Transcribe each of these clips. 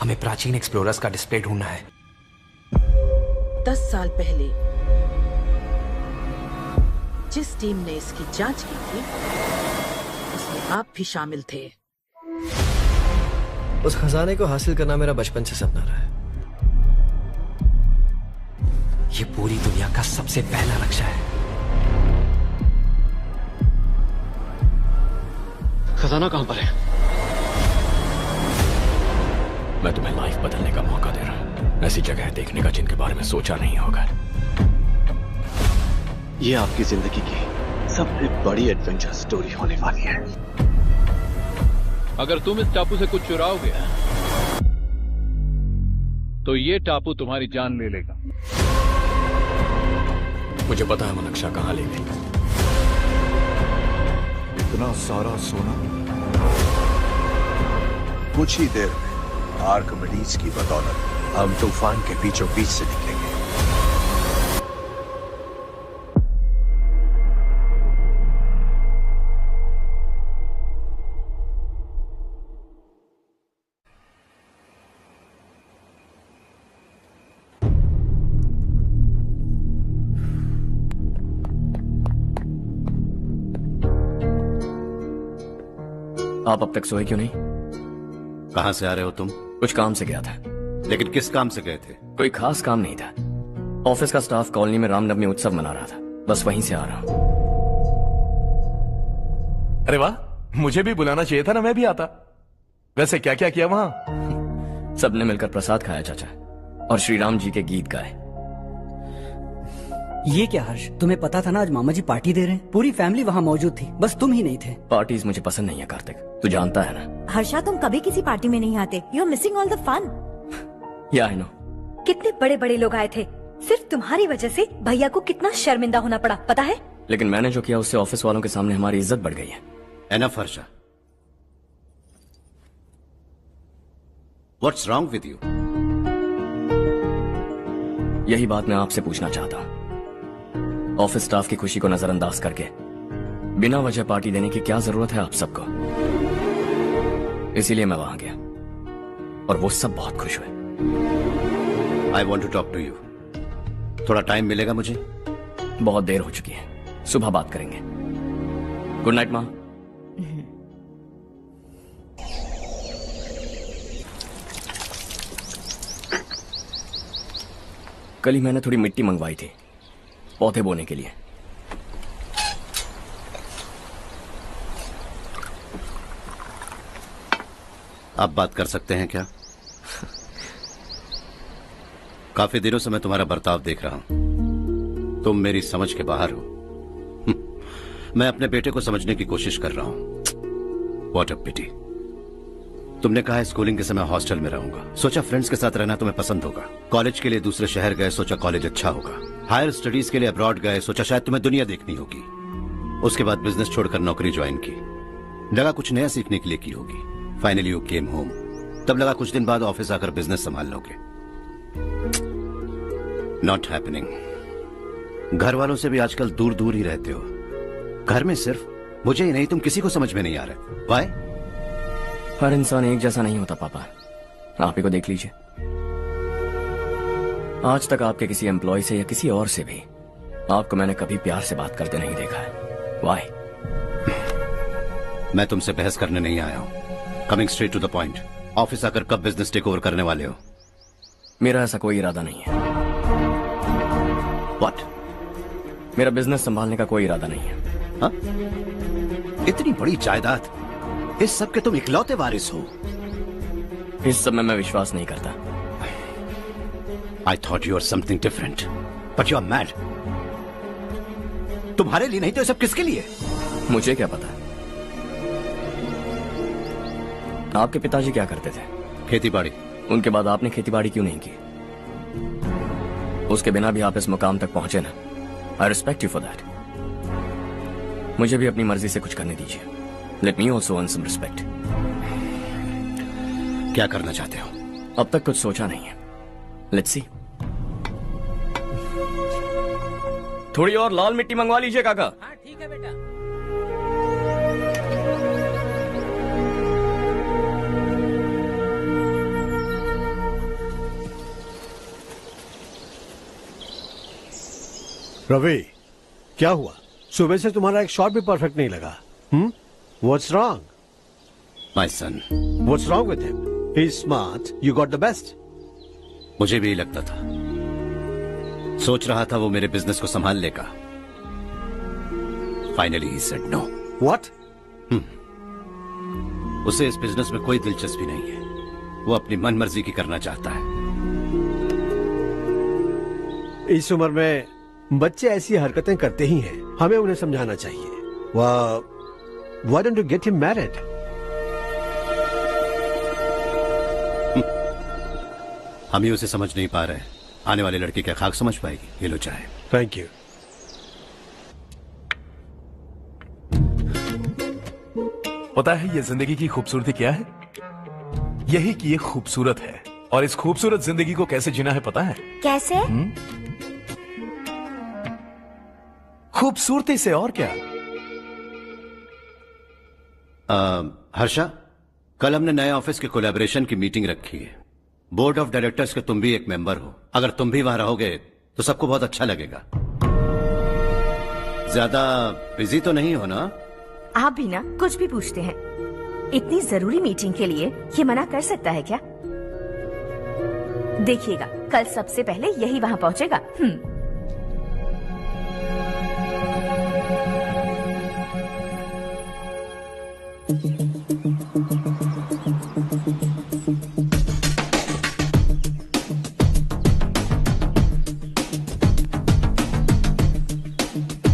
हमें प्राचीन एक्सप्लोरर्स का डिस्प्ले ढूंढना है। 10 साल पहले जिस टीम ने इसकी जांच की थी उसमें आप भी शामिल थे। उस खजाने को हासिल करना मेरा बचपन से सपना रहा है। ये पूरी दुनिया का सबसे पहला लक्ष्य है। खजाना कहां पर है? मैं तुम्हें लाइफ बदलने का मौका दे रहा हूं, ऐसी जगह देखने का जिनके बारे में सोचा नहीं होगा। ये आपकी जिंदगी की सबसे बड़ी एडवेंचर स्टोरी होने वाली है। अगर तुम इस टापू से कुछ चुराओगे तो ये टापू तुम्हारी जान ले लेगा। मुझे पता है वो नक्शा कहां ले गई। इतना सारा सोना कुछ ही देर में आर्किमिडीज की बदौलत हम तूफान के बीचों बीच से निकलेंगे। आप अब तक सोए क्यों नहीं? कहां से आ रहे हो तुम? कुछ काम से गया था। लेकिन किस काम से गए थे? कोई खास काम नहीं था। ऑफिस का स्टाफ कॉलोनी में रामनवमी उत्सव मना रहा था, बस वहीं से आ रहा हूं। अरे वाह, मुझे भी बुलाना चाहिए था ना, मैं भी आता। वैसे क्या क्या किया वहां? सबने मिलकर प्रसाद खाया चाचा, और श्री राम जी के गीत गाए। ये क्या हर्ष, तुम्हें पता था ना आज मामा जी पार्टी दे रहे हैं? पूरी फैमिली वहाँ मौजूद थी, बस तुम ही नहीं थे। पार्टीज मुझे पसंद नहीं है कार्तिक, तू जानता है ना। हर्षा, तुम कभी किसी पार्टी में नहीं आते। You are missing all the fun. या आई नो। कितने बड़े बड़े लोग आए थे, सिर्फ तुम्हारी वजह से भैया को कितना शर्मिंदा होना पड़ा, पता है? लेकिन मैंने जो किया उससे ऑफिस वालों के सामने हमारी इज्जत बढ़ गई है। Enough Harsha, what's wrong with you? यही बात मैं आपसे पूछना चाहता हूँ। ऑफिस स्टाफ की खुशी को नजरअंदाज करके बिना वजह पार्टी देने की क्या जरूरत है आप सबको? इसीलिए मैं वहां गया और वो सब बहुत खुश हुए। I want to talk to you. थोड़ा टाइम मिलेगा मुझे? बहुत देर हो चुकी है, सुबह बात करेंगे। गुड नाइट माँ। कल ही मैंने थोड़ी मिट्टी मंगवाई थी पौधे बोने के लिए। आप बात कर सकते हैं क्या? काफी दिनों से मैं तुम्हारा बर्ताव देख रहा हूं, तुम मेरी समझ के बाहर हो। मैं अपने बेटे को समझने की कोशिश कर रहा हूं। व्हाट अ पिटी। तुमने कहा स्कूलिंग के समय हॉस्टल में रहूंगा, सोचा फ्रेंड्स के साथ रहना तुम्हें पसंद होगा। कॉलेज के लिए दूसरे शहर गए, सोचा कॉलेज अच्छा होगा। हायर स्टडीज के लिए अब्रॉड गए, सोचा शायद तुम्हें दुनिया देखनी होगी। उसके बाद बिजनेस छोड़कर नौकरी ज्वाइन की, लगा कुछ नया सीखने के लिए की होगी। फाइनली यू केम होम, तब लगा कुछ दिन बाद ऑफिस आकर बिजनेस संभाल लोगे। Not happening. घर वालों से भी आजकल दूर दूर ही रहते हो। घर में सिर्फ मुझे ही नहीं, तुम किसी को समझ में नहीं आ रहे। व्हाई? हर इंसान एक जैसा नहीं होता पापा, आप ही को देख लीजिए। आज तक आपके किसी एम्प्लॉय से या किसी और से भी आपको मैंने कभी प्यार से बात करते नहीं देखा है। व्हाई? मैं तुमसे बहस करने नहीं आया हूं। Coming straight to the point, office आकर कब बिजनेस टेक ओवर करने वाले हो? मेरा ऐसा कोई इरादा नहीं है। व्हाट? मेरा बिजनेस संभालने का कोई इरादा नहीं है। हाँ? इतनी बड़ी जायदाद, इस सब के तुम इकलौते वारिस हो। इस सब में मैं विश्वास नहीं करता। I thought you were something different, but you are mad. तुम्हारे लिए नहीं तो ये सब किसके लिए? मुझे क्या पता। आपके पिताजी क्या करते थे? खेतीबाड़ी। उनके बाद आपने खेतीबाड़ी क्यों नहीं की? उसके बिना भी आप इस मुकाम तक पहुंचे ना। I respect you for that. मुझे भी अपनी मर्जी से कुछ करने दीजिए। Let me also earn some respect. क्या करना चाहते हो? अब तक कुछ सोचा नहीं है। Let's see. थोड़ी और लाल मिट्टी मंगवा लीजिए काका। हाँ ठीक है बेटा। रवि, क्या हुआ? सुबह से तुम्हारा एक शॉट भी परफेक्ट नहीं लगा। What's wrong? My son. What's wrong with him? He's smart. You got the best. मुझे भी लगता था, सोच रहा था वो मेरे बिजनेस को संभाल लेगा। Finally he said no. What? उसे इस बिजनेस में कोई दिलचस्पी नहीं है। वो अपनी मनमर्जी की करना चाहता है। इस उम्र में बच्चे ऐसी हरकतें करते ही हैं। हमें उन्हें समझाना चाहिए। Why don't you get him married? हम ही उसे समझ नहीं पा रहे। आने वाली लड़की क्या खाक समझ पाएगी? ये लो चाहे। Thank you. पता है ये जिंदगी की खूबसूरती क्या है? यही कि ये खूबसूरत है, और इस खूबसूरत जिंदगी को कैसे जीना है पता है? कैसे? खूबसूरती से, और क्या। हर्षा, कल हमने नए ऑफिस के कोलैबोरेशन की मीटिंग रखी है। बोर्ड ऑफ डायरेक्टर्स के तुम भी एक मेंबर हो। अगर तुम भी वहां रहोगे तो सबको बहुत अच्छा लगेगा। ज्यादा बिजी तो नहीं हो ना? आप भी ना कुछ भी पूछते हैं। इतनी जरूरी मीटिंग के लिए ये मना कर सकता है क्या? देखिएगा, कल सबसे पहले यही वहां पहुंचेगा।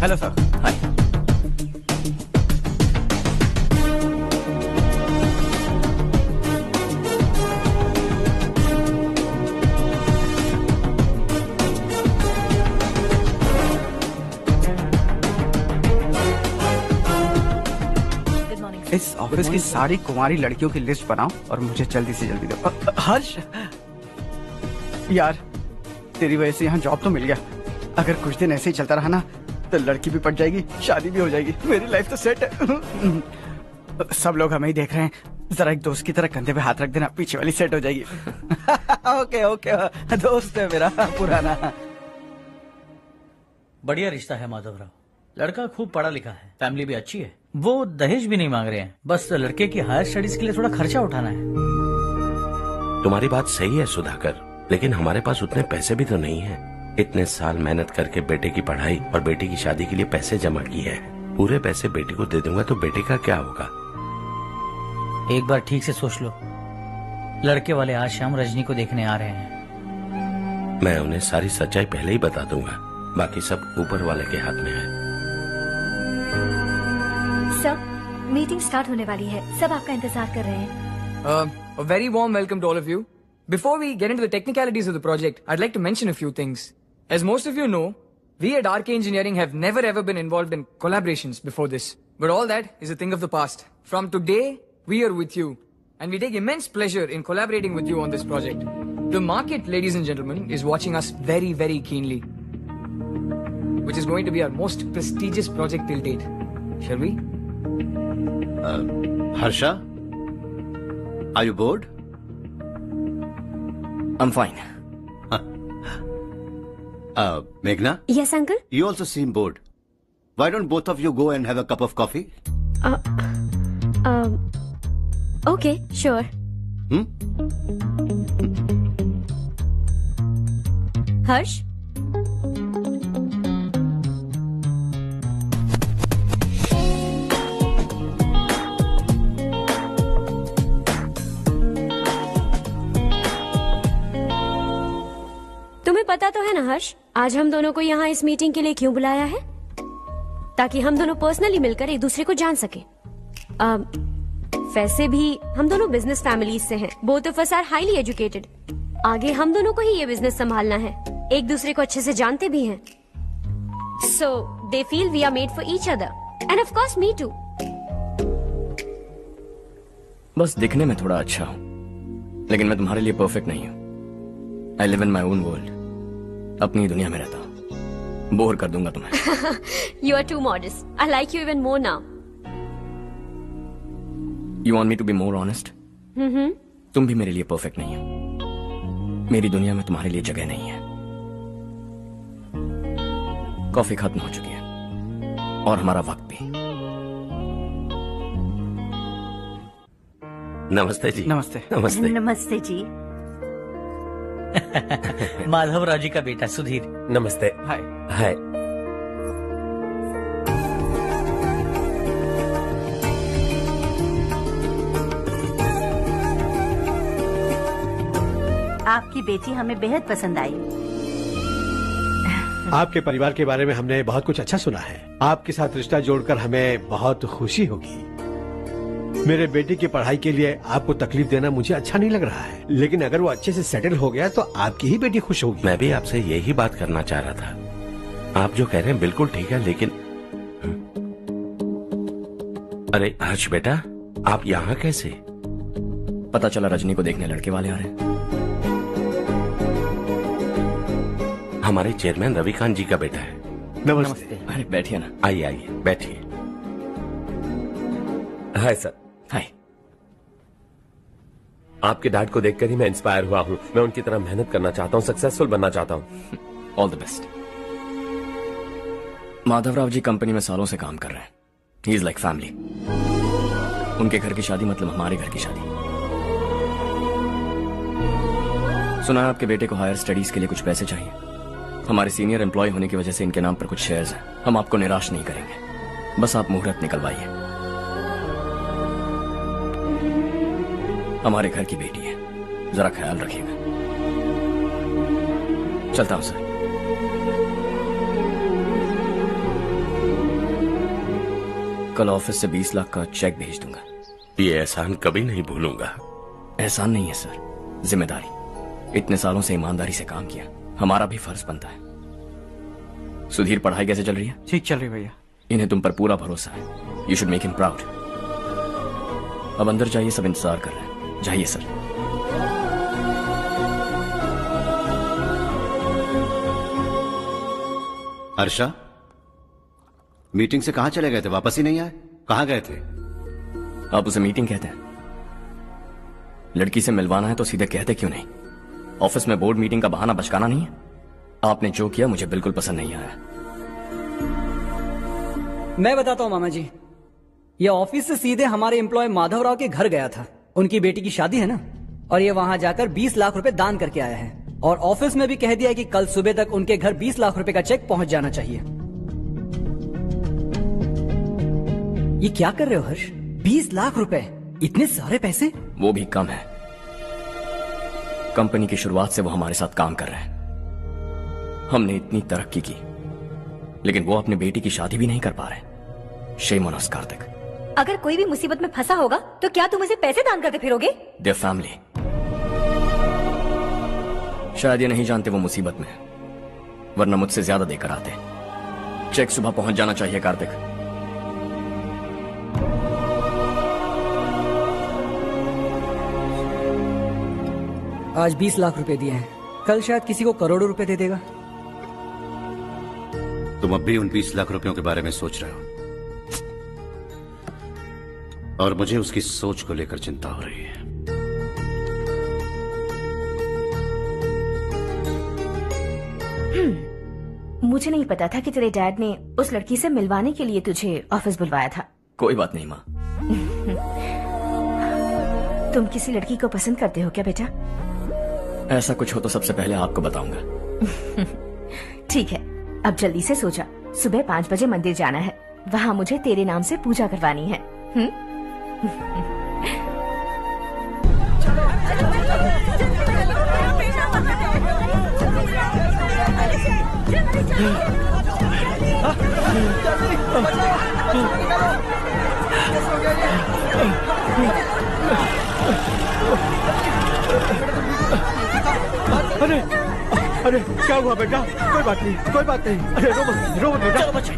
Hello sir. हाय। इस ऑफिस की सारी कुंवारी लड़कियों की लिस्ट बनाओ और मुझे जल्दी से जल्दी दो। हर्ष, यार तेरी वजह से यहाँ जॉब तो मिल गया। अगर कुछ दिन ऐसे ही चलता रहा ना तो लड़की भी पट जाएगी, शादी भी हो जाएगी, मेरी लाइफ तो सेट है। सब लोग हमें ही देख रहे हैं, जरा एक दोस्त की तरह कंधे पे हाथ रख देना, पीछे वाली सेट हो जाएगी। ओके ओके, दोस्त है मेरा पुराना। बढ़िया रिश्ता है माधव राव। लड़का खूब पढ़ा लिखा है, फैमिली भी अच्छी है। वो दहेज भी नहीं मांग रहे हैं, बस लड़के की हायर स्टडीज के लिए थोड़ा खर्चा उठाना है। तुम्हारी बात सही है सुधाकर, लेकिन हमारे पास उतने पैसे भी तो नहीं है। इतने साल मेहनत करके बेटे की पढ़ाई और बेटे की शादी के लिए पैसे जमा किए हैं। पूरे पैसे बेटे को दे दूंगा तो बेटे का क्या होगा? एक बार ठीक से सोच लो। लड़के वाले आज शाम रजनी को देखने आ रहे हैं। मैं उन्हें सारी सच्चाई पहले ही बता दूंगा, बाकी सब ऊपर वाले के हाथ में है। सर, मीटिंग स्टार्ट होने वाली है, सब आपका इंतजार कर रहे हैं। A very warm welcome to all of you. Before we get into the technicalities of the project, I'd like to mention a few things. As most of you know, we at RK Engineering have never ever been involved in collaborations before this. But all that is a thing of the past. From today, we are with you. And we take immense pleasure in collaborating with you on this project. The market, ladies and gentlemen, is watching us very, very keenly. Which is going to be our most prestigious project till date. Shall we? Harsha? Are you bored? I'm fine. Meghna? Yes, uncle? You also seem bored. Why don't both of you go and have a cup of coffee? Okay, sure. Harsh? तुम्हें पता तो है ना हर्ष, आज हम दोनों को यहाँ इस मीटिंग के लिए क्यों बुलाया है? ताकि हम दोनों पर्सनली मिलकर एक दूसरे को जान सके। वैसे भी हम दोनों बिजनेस फैमिलीज से हैं। Both of us are highly educated. आगे हम दोनों को ही ये बिजनेस संभालना है, एक दूसरे को अच्छे से जानते भी हैं। So they feel we are made for each other and of course me too. बस दिखने में थोड़ा अच्छा हूँ, लेकिन मैं तुम्हारे लिए परफेक्ट नहीं हूँ। I live in my own world, अपनी दुनिया में रहता हूँ। बोर कर दूंगा तुम्हें। You are too modest. I like you even more now. You want me to be more honest? तुम भी मेरे लिए परफेक्ट नहीं हो। मेरी दुनिया में तुम्हारे लिए जगह नहीं है। कॉफी खत्म हो चुकी है और हमारा वक्त भी। नमस्ते जी। नमस्ते। नमस्ते। नमस्ते जी। माधवराव जी का बेटा सुधीर। नमस्ते। हाय। हाय। आपकी बेटी हमें बेहद पसंद आई। आपके परिवार के बारे में हमने बहुत कुछ अच्छा सुना है। आपके साथ रिश्ता जोड़कर हमें बहुत खुशी होगी। मेरे बेटे की पढ़ाई के लिए आपको तकलीफ देना मुझे अच्छा नहीं लग रहा है, लेकिन अगर वो अच्छे से सेटल हो गया तो आपकी ही बेटी खुश होगी। मैं भी आपसे यही बात करना चाह रहा था। आप जो कह रहे हैं बिल्कुल ठीक है, लेकिन अरे हर्ष बेटा, आप यहाँ कैसे? पता चला रजनी को देखने लड़के वाले आ रहे हैं। हमारे चेयरमैन रविकांत जी का बेटा है। नमस्ते। अरे बैठिए ना। आइए आइए बैठिए। Hi sir. हाय। आपके डैड को देखकर ही मैं इंस्पायर हुआ हूँ। मैं उनकी तरह मेहनत करना चाहता हूँ, सक्सेसफुल बनना चाहता हूँ। All the best. Madhavrao ji company में सालों से काम कर रहे हैं। He is like family. उनके घर की शादी मतलब हमारे घर की शादी। सुना है आपके बेटे को हायर स्टडीज के लिए कुछ पैसे चाहिए। हमारे सीनियर एम्प्लॉय होने की वजह से इनके नाम पर कुछ शेयर्स हैं। हम आपको निराश नहीं करेंगे, बस आप मुहूर्त निकलवाइए। हमारे घर की बेटी है, जरा ख्याल रखिएगा। चलता हूं सर। कल ऑफिस से 20 लाख का चेक भेज दूंगा। ये एहसान कभी नहीं भूलूंगा। एहसान नहीं है सर, जिम्मेदारी। इतने सालों से ईमानदारी से काम किया, हमारा भी फर्ज बनता है। सुधीर, पढ़ाई कैसे चल रही है? ठीक चल रही भैया। इन्हें तुम पर पूरा भरोसा है। You should make him proud. अब अंदर जाइए, सब इंतजार कर रहे हैं। जाइए सर। हर्षा, मीटिंग से कहां चले गए थे? वापस ही नहीं आए? कहां गए थे? आप उसे मीटिंग कहते हैं? लड़की से मिलवाना है तो सीधे कहते क्यों नहीं? ऑफिस में बोर्ड मीटिंग का बहाना बचकाना नहीं है। आपने जो किया मुझे बिल्कुल पसंद नहीं आया। मैं बताता हूँ मामा जी, ये ऑफिस से सीधे हमारे एम्प्लॉय माधवराव के घर गया था। उनकी बेटी की शादी है ना, और ये वहां जाकर 20 लाख रुपए दान करके आया है। और ऑफिस में भी कह दिया है कि कल सुबह तक उनके घर 20 लाख रुपए का चेक पहुंच जाना चाहिए। ये क्या कर रहे हो हर्ष? 20 लाख रुपए, इतने सारे पैसे? वो भी कम है। कंपनी की शुरुआत से वो हमारे साथ काम कर रहे हैं। हमने इतनी तरक्की की, लेकिन वो अपनी बेटी की शादी भी नहीं कर पा रहे। Shame on us Kartik. अगर कोई भी मुसीबत में फंसा होगा तो क्या तुम उसे पैसे दान करते फिरोगे? Their family. शायद ये नहीं जानते वो मुसीबत में है, वरना मुझसे ज्यादा देकर आते। चेक सुबह पहुंच जाना चाहिए कार्तिक। आज 20 लाख रुपए दिए हैं, कल शायद किसी को करोड़ों रुपए दे देगा। तुम अब भी उन 20 लाख रुपयों के बारे में सोच रहे हो, और मुझे उसकी सोच को लेकर चिंता हो रही है। मुझे नहीं पता था कि तेरे डैड ने उस लड़की से मिलवाने के लिए तुझे ऑफिस बुलवाया था। कोई बात नहीं माँ। तुम किसी लड़की को पसंद करते हो क्या बेटा? ऐसा कुछ हो तो सबसे पहले आपको बताऊंगा। ठीक है, अब जल्दी से सो जा। सुबह 5 बजे मंदिर जाना है, वहाँ मुझे तेरे नाम से पूजा करवानी है। अरे अरे क्या हुआ बेटा? कोई बात नहीं, कोई बात नहीं। अरे रो मत बेटा। चलो बच्चे,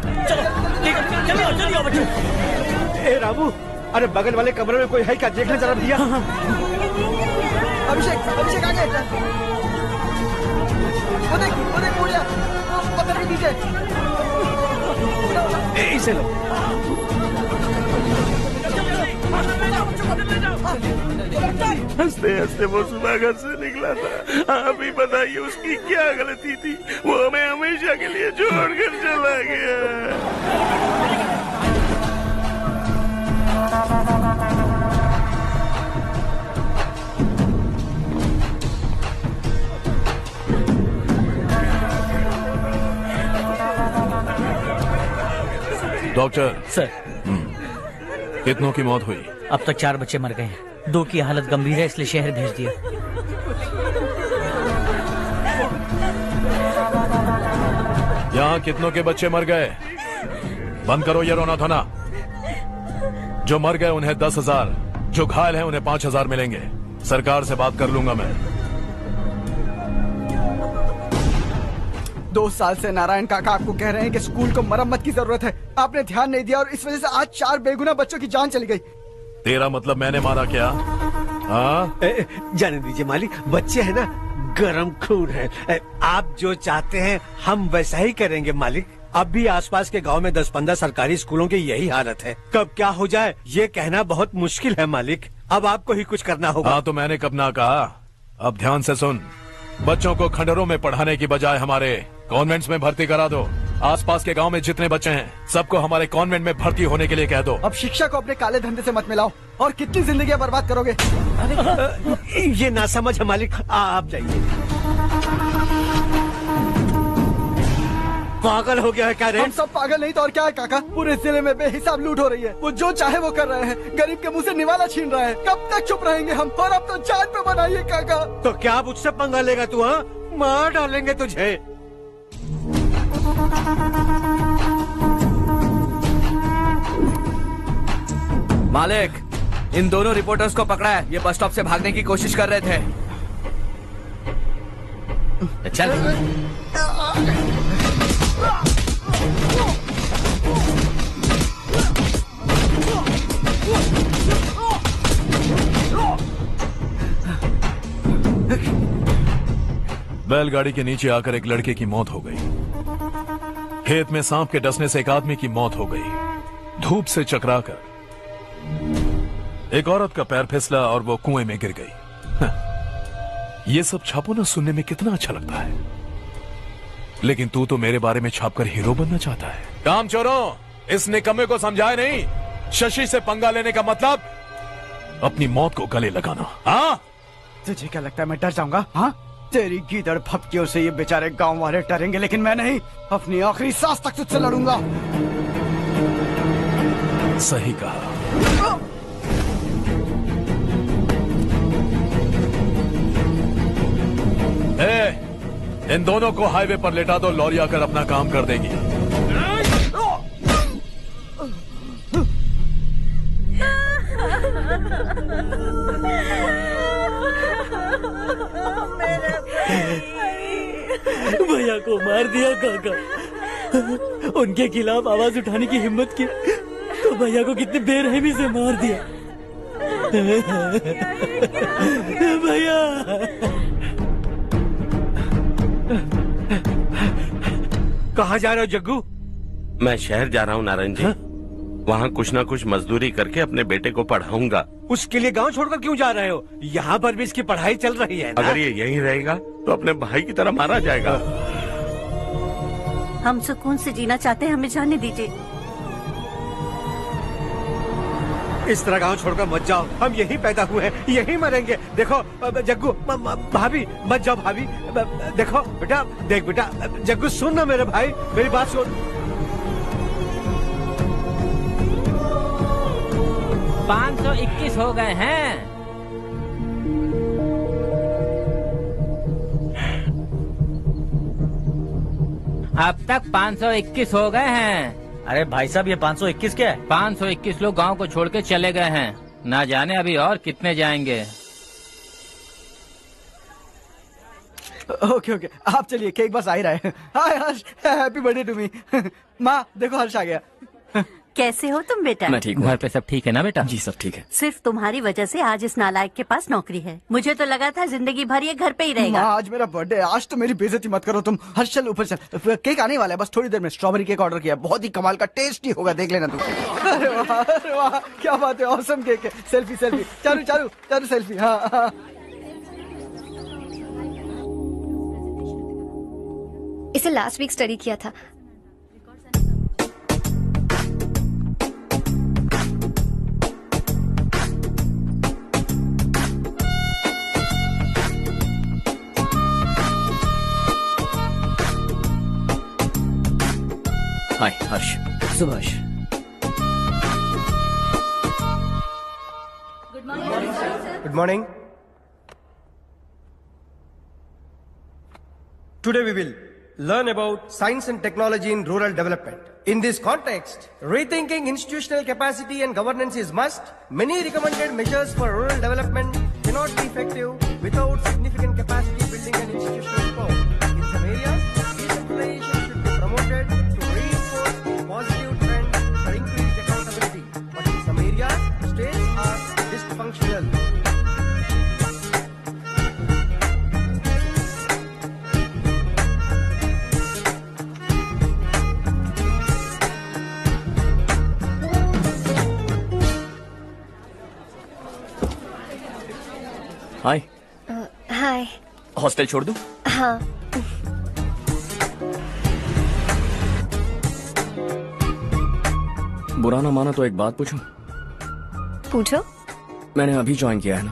चलो जल्दी आओ बच्चे। ए रामू, अरे बगल वाले कमरे में कोई है क्या? देखने जरा भैया। अभिषेक, अभिषेक आ गए। वो देख मुड़िया, वो पत्थर के नीचे। इसे लो। चलो हंसते हंसते वो सुबह घर से निकला था। आप ही बताइए उसकी क्या गलती थी, वो हमें हमेशा के लिए छोड़कर चला गया। डॉक्टर सर, कितनों की मौत हुई? अब तक 4 बच्चे मर गए हैं, 2 की हालत गंभीर है, इसलिए शहर भेज दिया। यहाँ कितनों के बच्चे मर गए? बंद करो ये रोना धोना। जो मर गए उन्हें 10,000, जो घायल हैं उन्हें 5,000 मिलेंगे। सरकार से बात कर लूंगा मैं। 2 साल से नारायण काका आपको कह रहे हैं कि स्कूल को मरम्मत की जरूरत है। आपने ध्यान नहीं दिया और इस वजह से आज 4 बेगुनाह बच्चों की जान चली गई। तेरा मतलब मैंने मारा क्या? हाँ, जाने दीजिए मालिक, बच्चे हैं ना, गरम खून है। आप जो चाहते हैं हम वैसा ही करेंगे मालिक। अब भी आसपास के गांव में 10-15 सरकारी स्कूलों की यही हालत है। कब क्या हो जाए ये कहना बहुत मुश्किल है मालिक। अब आपको ही कुछ करना होगा। हाँ तो मैंने कब ना कहा। अब ध्यान से सुन, बच्चों को खंडरों में पढ़ाने की बजाय हमारे कॉन्वेंट्स में भर्ती करा दो। आसपास के गांव में जितने बच्चे हैं सबको हमारे कॉन्वेंट में भर्ती होने के लिए कह दो। अब शिक्षा को अपने काले धंधे से मत मिलाओ और कितनी जिंदगियां बर्बाद करोगे। ये ना समझ है मालिक, आप जाइए। पागल हो गया है क्या रे? हम सब पागल नहीं तो और क्या है काका। पूरे जिले में बेहिसाब लूट हो रही है। वो जो चाहे वो कर रहे हैं, गरीब के मुंह से निवाला छीन रहा है। कब तक चुप रहेंगे हम? और अब तो जान पे बनाइए काका। तो क्या मुझसे पंगा लेगा तू? हाँ, मार डालेंगे तुझे। मालिक, इन दोनों रिपोर्टर्स को पकड़ा है। ये बस स्टॉप से भागने की कोशिश कर रहे थे। चल। बैलगाड़ी के नीचे आकर एक लड़के की मौत हो गई। खेत में सांप के डसने से एक आदमी की मौत हो गई। धूप से चकराकर एक औरत का पैर फिसला और वो कुएं में गिर गई। ये सब छापो ना, सुनने में कितना अच्छा लगता है, लेकिन तू तो मेरे बारे में छापकर हीरो बनना चाहता है। काम चोरों, इस निकम्मे को समझाए नहीं। शशि से पंगा लेने का मतलब अपनी मौत को गले लगाना। हाँ, तुझे क्या लगता है मैं डर जाऊंगा? हाँ, तेरी गीदड़ फपकियों से ये बेचारे गांव वाले डरेंगे, लेकिन मैं नहीं। अपनी आखिरी सांस तक तुझसे लड़ूंगा। सही कहा। इन दोनों को हाईवे पर लेटा दो, लॉरी आकर अपना काम कर देगी। भैया को मार दिया काका। उनके खिलाफ आवाज उठाने की हिम्मत की तो भैया को कितनी बेरहमी से मार दिया। भैया कहाँ जा रहे हो जग्गू? मैं शहर जा रहा हूँ नारायण जी। वहाँ कुछ ना कुछ मजदूरी करके अपने बेटे को पढ़ाऊंगा। उसके लिए गांव छोड़कर क्यों जा रहे हो? यहाँ पर भी इसकी पढ़ाई चल रही है ना? अगर ये यहीं रहेगा तो अपने भाई की तरह मारा जाएगा। हम सुकून से जीना चाहते हैं, हमें जाने दीजिए। इस तरह गांव छोड़कर मत जाओ, हम यहीं पैदा हुए हैं, यहीं मरेंगे। देखो जग्गू, भाभी मत जाओ भाभी। देखो बेटा, देख बेटा, जग्गू सुन ना मेरे भाई, मेरी बात सुन। 521 हो गए हैं। अब तक 521 हो गए हैं। अरे भाई साहब, ये 521 क्या है? 521 लोग गांव को छोड़ के चले गए हैं। ना जाने अभी और कितने जाएंगे। ओके ओके, आप चलिए, केक बस आ ही रहा है। हाय हर्ष, हैप्पी बर्थडे टू मी। माँ देखो, हर्ष आ गया। कैसे हो तुम बेटा? मैं ठीक हूँ। घर पे सब ठीक है ना बेटा? जी सब ठीक है। सिर्फ तुम्हारी वजह से आज इस नालायक के पास नौकरी है। मुझे तो लगा था जिंदगी भर ये घर पे ही रहेगा। माँ, आज मेरा बर्थडे है, आज तो मेरी बेइज्जती मत करो तुम। हर्ष चल ऊपर चल, केक आने वाला है बस थोड़ी देर में। स्ट्रॉबेरी केक ऑर्डर किया, बहुत ही कमाल का टेस्टी होगा, देख लेना तुम। अरे वाह, क्या बात है, ऑसम केक है। Selfie selfie, Charu Charu Charu selfie. हाँ। इसे लास्ट वीक स्टडी किया था। हाय हर्ष। Subhash. Good morning. Today we will learn about science and technology in rural development. In this context, rethinking institutional capacity and governance is must. Many recommended measures for rural development cannot be effective without significant capacity building and institutional support. In some areas, decentralization should be promoted to reinforce positive trends for increased accountability. But in some areas, states are dysfunctional. Hi. Hi. Hostel छोड़ दूं? हाँ। बुरा ना माना तो एक बात पूछूं? पूछो। मैंने अभी ज्वाइन किया है ना,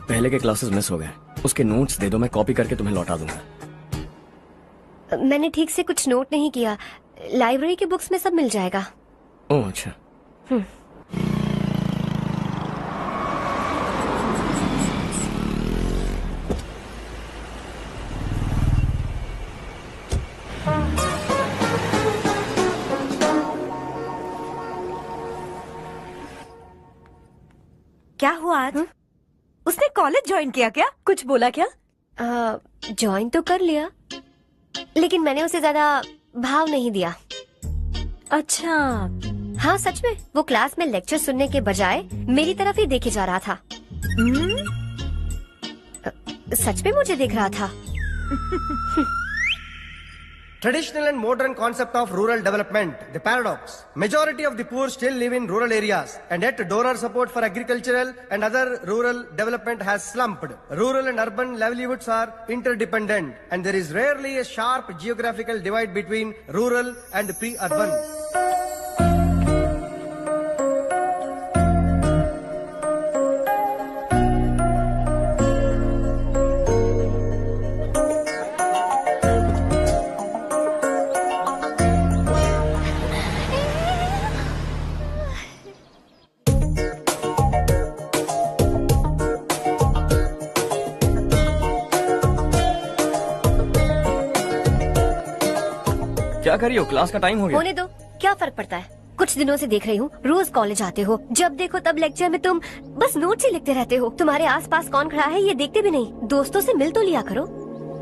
पहले के क्लासेस मिस हो गए। उसके नोट्स दे दो, मैं कॉपी करके तुम्हें लौटा दूंगा। मैंने ठीक से कुछ नोट नहीं किया। लाइब्रेरी के बुक्स में सब मिल जाएगा। ओह अच्छा। क्या हुआ आज? उसने कॉलेज ज्वाइन किया क्या? कुछ बोला क्या? ज्वाइन तो कर लिया, लेकिन मैंने उसे ज्यादा भाव नहीं दिया। अच्छा। हाँ सच में, वो क्लास में लेक्चर सुनने के बजाय मेरी तरफ ही देखे जा रहा था। सच में मुझे देख रहा था। Traditional and modern concept of rural development, the paradox. Majority of the poor still live in rural areas, and yet donor support for agricultural and other rural development has slumped. Rural and urban livelihoods are interdependent, and there is rarely a sharp geographical divide between rural and pre-urban. क्या कर रही हो? Class का time हो गया। होने दो, क्या फर्क पड़ता है। कुछ दिनों से देख रही हूँ, रोज कॉलेज आते हो, जब देखो तब लेक्चर में तुम बस नोट्स ही लिखते रहते हो। तुम्हारे आसपास कौन खड़ा है ये देखते भी नहीं। दोस्तों से मिल तो लिया करो।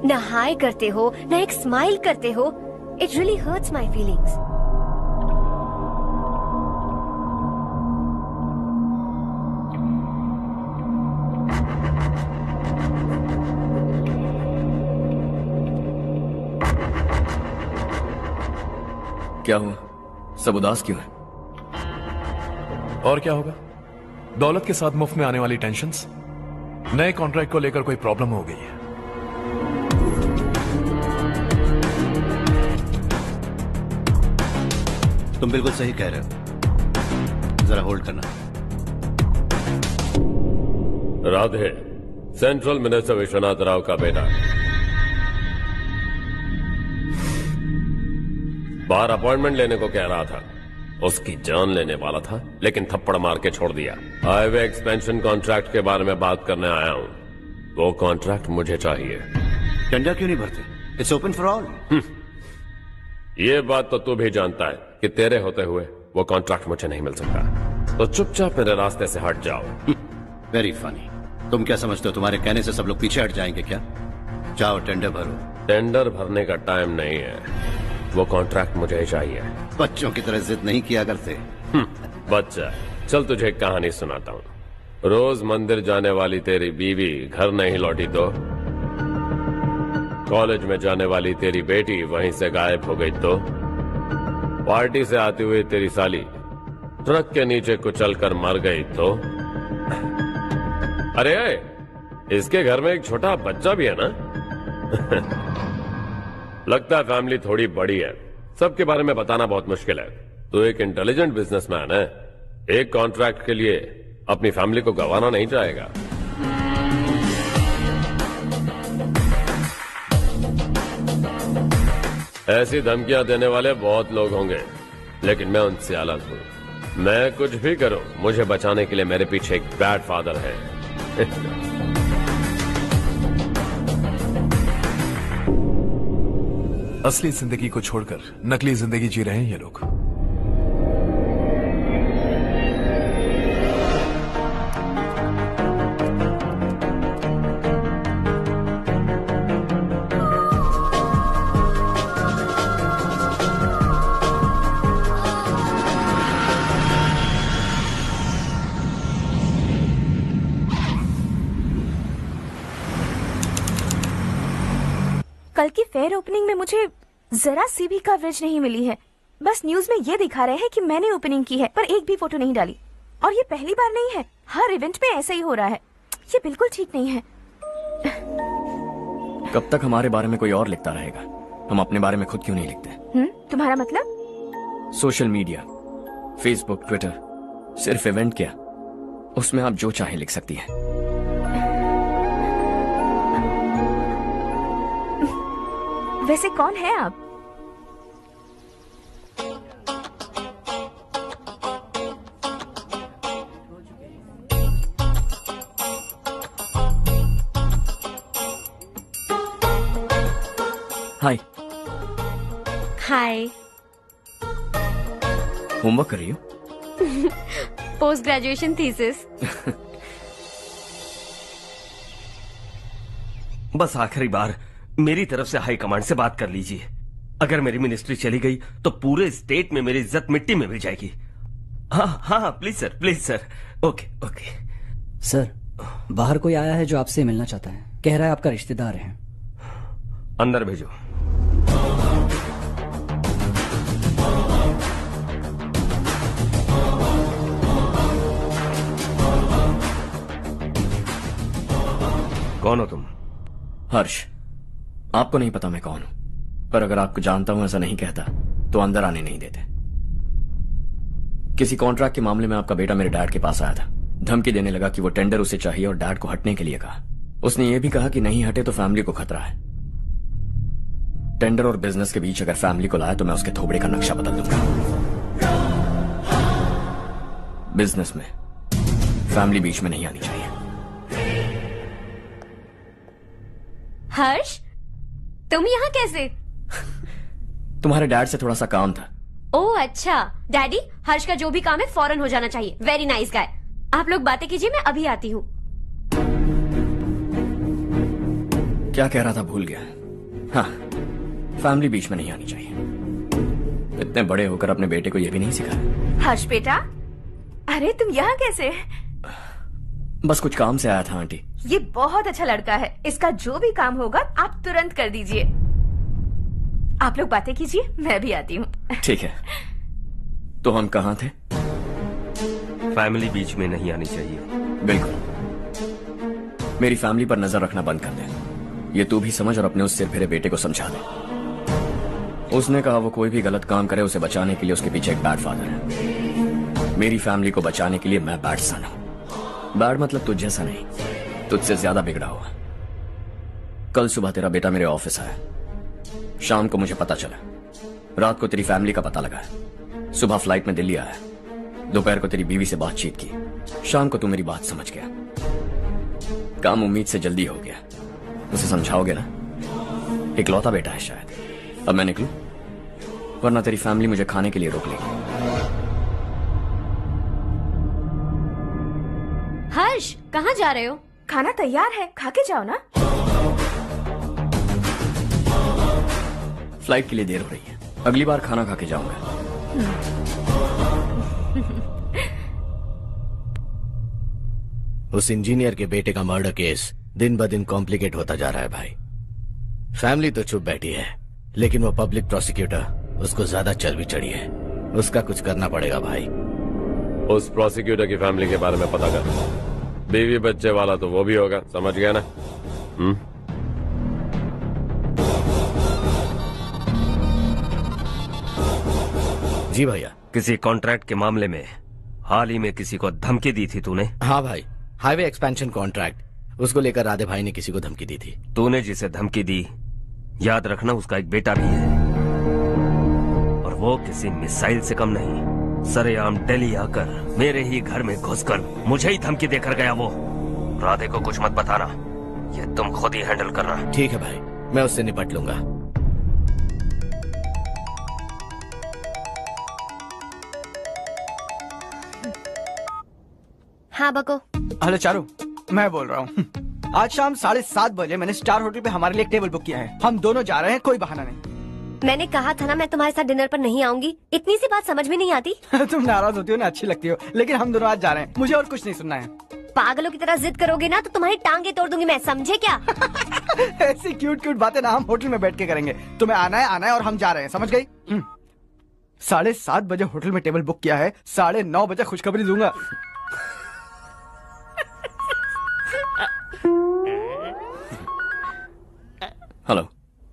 न हाय करते हो, न एक स्माइल करते हो। It really hurts my feelings. क्या हुआ? सब उदास क्यों है? और क्या होगा? दौलत के साथ मुफ्त में आने वाली टेंशन्स। नए कॉन्ट्रैक्ट को लेकर कोई प्रॉब्लम हो गई है। तुम बिल्कुल सही कह रहे हो, जरा होल्ड करना। राधे, सेंट्रल मिनिस्टर विश्वनाथ राव का बेटा। बाहर अपॉइंटमेंट लेने को कह रहा था। उसकी जान लेने वाला था, लेकिन थप्पड़ मार के छोड़ दिया। हाईवे एक्सपेंशन कॉन्ट्रैक्ट के बारे में बात करने आया हूं। वो कॉन्ट्रैक्ट मुझे चाहिए। टेंडर क्यों नहीं भरते? It's open for all. ये बात तो तू भी जानता है कि तेरे होते हुए वो कॉन्ट्रैक्ट मुझे नहीं मिल सकता। तो चुपचाप मेरे रास्ते से हट जाओ। Very funny. तुम क्या समझते हो, तुम्हारे कहने से सब लोग पीछे हट जाएंगे क्या? जाओ टेंडर भरो। टेंडर भरने का टाइम नहीं है, वो कॉन्ट्रैक्ट मुझे चाहिए। बच्चों की तरह जिद नहीं किया करते। बच्चा, चल तुझे एक कहानी सुनाता हूँ। रोज मंदिर जाने वाली तेरी बीवी घर नहीं लौटी तो, कॉलेज में जाने वाली तेरी बेटी वहीं से गायब हो गई तो, पार्टी से आती हुई तेरी साली ट्रक के नीचे कुचलकर मर गई तो, अरे इसके घर में एक छोटा बच्चा भी है ना। लगता है फैमिली थोड़ी बड़ी है, सबके बारे में बताना बहुत मुश्किल है। तो एक इंटेलिजेंट बिजनेसमैन है, एक कॉन्ट्रैक्ट के लिए अपनी फैमिली को गंवाना नहीं चाहेगा। ऐसी धमकियां देने वाले बहुत लोग होंगे, लेकिन मैं उनसे अलग हूं। मैं कुछ भी करूं, मुझे बचाने के लिए मेरे पीछे एक बैड फादर है। असली जिंदगी को छोड़कर नकली जिंदगी जी रहे हैं ये लोग। कल की फेयर ओपनिंग में मुझे जरा सी भी कवरेज नहीं मिली है। बस न्यूज में ये दिखा रहे हैं कि मैंने ओपनिंग की है, पर एक भी फोटो नहीं डाली। और ये पहली बार नहीं है, हर इवेंट में ऐसा ही हो रहा है। ये बिल्कुल ठीक नहीं है। कब तक हमारे बारे में कोई और लिखता रहेगा? हम अपने बारे में खुद क्यों नहीं लिखते? तुम्हारा मतलब? सोशल मीडिया, फेसबुक, ट्विटर, सिर्फ इवेंट क्या, उसमें आप जो चाहे लिख सकती हैं। वैसे कौन है आप? हाय। हाय। होमवर्क कर रही हो? Post graduation thesis. बस आखिरी बार मेरी तरफ से हाई कमांड से बात कर लीजिए। अगर मेरी मिनिस्ट्री चली गई तो पूरे स्टेट में मेरी इज्जत मिट्टी में मिल जाएगी। हाँ हाँ please sir, please sir. Okay okay sir, बाहर कोई आया है जो आपसे मिलना चाहता है। कह रहा है आपका रिश्तेदार है। अंदर भेजो। कौन हो तुम? हर्ष। आपको नहीं पता मैं कौन हूं, पर अगर आपको जानता हूं ऐसा नहीं कहता तो अंदर आने नहीं देते। किसी कॉन्ट्रैक्ट के मामले में आपका बेटा मेरे डैड के पास आया था। धमकी देने लगा कि वो टेंडर उसे चाहिए और डैड को हटने के लिए कहा। उसने ये भी कहा कि नहीं हटे तो फैमिली को खतरा है। टेंडर और बिजनेस के बीच अगर फैमिली को लाया तो मैं उसके थोबड़े का नक्शा बदल दूंगा। बिजनेस में फैमिली बीच में नहीं आनी चाहिए। हर्ष, तुम यहाँ कैसे? तुम्हारे डैड से थोड़ा सा काम था। ओह अच्छा। डैडी, हर्ष का जो भी काम है फौरन हो जाना चाहिए। Very nice guy. आप लोग बातें कीजिए, मैं अभी आती हूँ। क्या कह रहा था भूल गया। हाँ, फैमिली बीच में नहीं आनी चाहिए। इतने बड़े होकर अपने बेटे को यह भी नहीं सिखाया। हर्ष बेटा, अरे तुम यहाँ कैसे? बस कुछ काम से आया था आंटी। ये बहुत अच्छा लड़का है। इसका जो भी काम होगा आप तुरंत कर दीजिए। आप लोग बातें कीजिए, मैं भी आती हूँ। ठीक है। तो हम कहाँ थे? फैमिली बीच में नहीं आनी चाहिए। बिल्कुल। मेरी फैमिली पर नजर रखना बंद कर दे। ये तू भी समझ और अपने उस सिर फिरे बेटे को समझा दे। उसने कहा वो कोई भी गलत काम करे उसे बचाने के लिए उसके पीछे एक बैड फादर है। मेरी फैमिली को बचाने के लिए मैं बैड सन हूं। बैड मतलब तुझ जैसा नहीं, तुझसे ज्यादा बिगड़ा हुआ। कल सुबह तेरा बेटा मेरे ऑफिस आया। शाम को मुझे पता चला। रात को तेरी फैमिली का पता लगा। सुबह फ्लाइट में दिल्ली आया। दोपहर को तेरी बीवी से बातचीत की। शाम को तू मेरी बात समझ गया। काम उम्मीद से जल्दी हो गया। उसे समझाओगे ना? इकलौता बेटा है शायद। अब मैं निकलूं, वरना तेरी फैमिली मुझे खाने के लिए रोक लेगी। हर्ष, कहाँ जा रहे हो? खाना तैयार है, खा के जाओ ना। फ्लाइट के लिए देर हो रही है। अगली बार खाना खा के जाऊंगा। उस इंजीनियर के बेटे का मर्डर केस दिन ब दिन कॉम्प्लिकेट होता जा रहा है भाई। फैमिली तो चुप बैठी है, लेकिन वो पब्लिक प्रोसिक्यूटर उसको ज्यादा चर्बी चढ़ी है। उसका कुछ करना पड़ेगा भाई। उस प्रोसिक्यूटर की फैमिली के बारे में पता कर। बीवी बच्चे वाला तो वो भी होगा, समझ गया ना? जी भैया। किसी कॉन्ट्रैक्ट के मामले में हाल ही में किसी को धमकी दी थी तूने? हाँ भाई, हाईवे एक्सपेंशन कॉन्ट्रैक्ट, उसको लेकर राधे भाई ने किसी को धमकी दी थी। तूने जिसे धमकी दी, याद रखना उसका एक बेटा भी है, और वो किसी मिसाइल से कम नहीं। सरेआम दिल्ली आकर मेरे ही घर में घुसकर मुझे ही धमकी देकर गया वो। राधे को कुछ मत बताना, ये तुम खुद ही हैंडल करना। ठीक है भाई, मैं उससे निपट लूंगा। हाँ बको। हेलो चारू, मैं बोल रहा हूँ। आज शाम 7:30 बजे मैंने स्टार होटल पे हमारे लिए एक टेबल बुक किया है। हम दोनों जा रहे हैं, कोई बहाना नहीं। मैंने कहा था ना मैं तुम्हारे साथ डिनर पर नहीं आऊंगी। इतनी सी बात समझ में नहीं आती? तुम नाराज होती हो ना, अच्छी लगती हो, लेकिन हम दोनों आज जा रहे हैं। मुझे और कुछ नहीं सुनना है। पागलों की तरह जिद करोगे ना तो तुम्हारी टांगे तोड़ दूंगी मैं, समझे क्या? ऐसी क्यूट क्यूट बातें ना हम होटल में बैठ के करेंगे। तुम्हें आना है और हम जा रहे हैं, समझ गई? 7:30 बजे होटल में टेबल बुक किया है, 9:30 बजे खुशखबरी दूंगा। हेलो।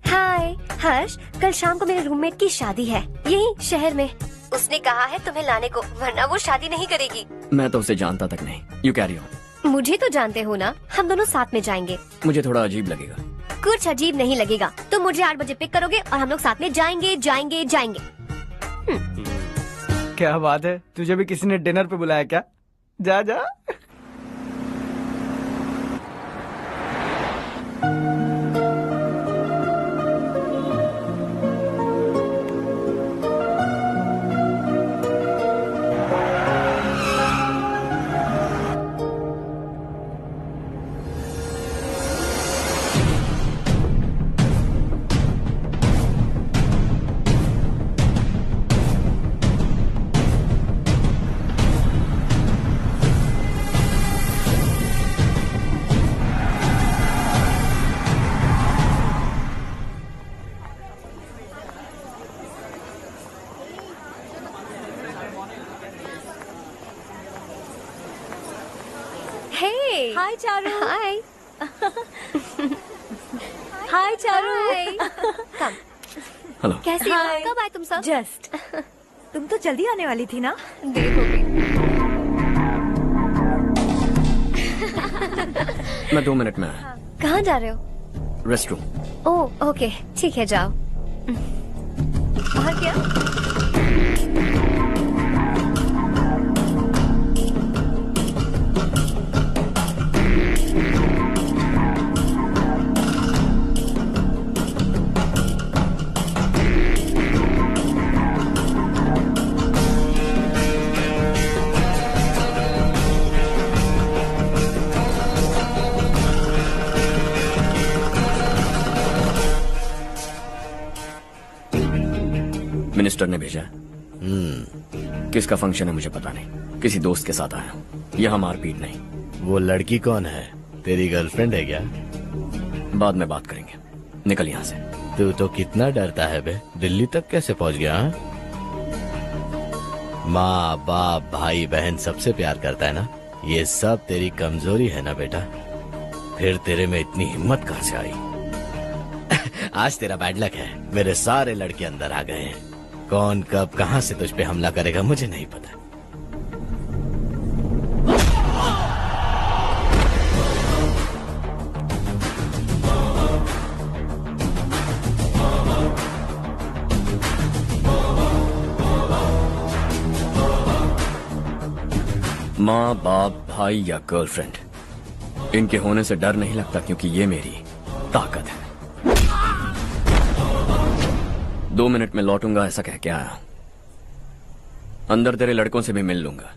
हाय हर्ष, कल शाम को मेरे रूममेट की शादी है यही शहर में। उसने कहा है तुम्हें लाने को, वरना वो शादी नहीं करेगी। मैं तो उसे जानता तक नहीं। You carry on. मुझे तो जानते हो ना, हम दोनों साथ में जाएंगे। मुझे थोड़ा अजीब लगेगा। कुछ अजीब नहीं लगेगा। तुम मुझे 8 बजे पिक करोगे और हम लोग साथ में जाएंगे जाएंगे जाएंगे। क्या बात है, तुझे भी किसी ने डिनर पे बुलाया क्या? जा जा। हाय चारू। हाय। हाय चारू। कम। हेलो। कैसी हो? कब आए तुम सब? जस्ट। तुम तो जल्दी आने वाली थी ना? देर हो गई। मैं 2 मिनट में आया। कहाँ जा रहे हो? रेस्टरूम। ओह ओके, ठीक है जाओ। और क्या? मिनिस्टर ने भेजा। किसका फंक्शन है मुझे पता नहीं, किसी दोस्त के साथ आया हूँ। यहाँ मारपीट नहीं। वो लड़की कौन है? तेरी गर्लफ्रेंड है क्या? बाद में बात करेंगे, निकल यहाँ से। तू तो कितना डरता है बे, दिल्ली तक कैसे पहुँच गया? माँ बाप भाई बहन सबसे प्यार करता है ना, ये सब तेरी कमजोरी है ना बेटा। फिर तेरे में इतनी हिम्मत कहाँ से आई? आज तेरा बैड लक है, मेरे सारे लड़के अंदर आ गए हैं। कौन कब कहां से तुझ पे हमला करेगा मुझे नहीं पता। माँ बाप भाई या गर्लफ्रेंड, इनके होने से डर नहीं लगता, क्योंकि ये मेरी ताकत है। 2 मिनट में लौटूंगा ऐसा कह के आया। अंदर तेरे लड़कों से भी मिल लूंगा।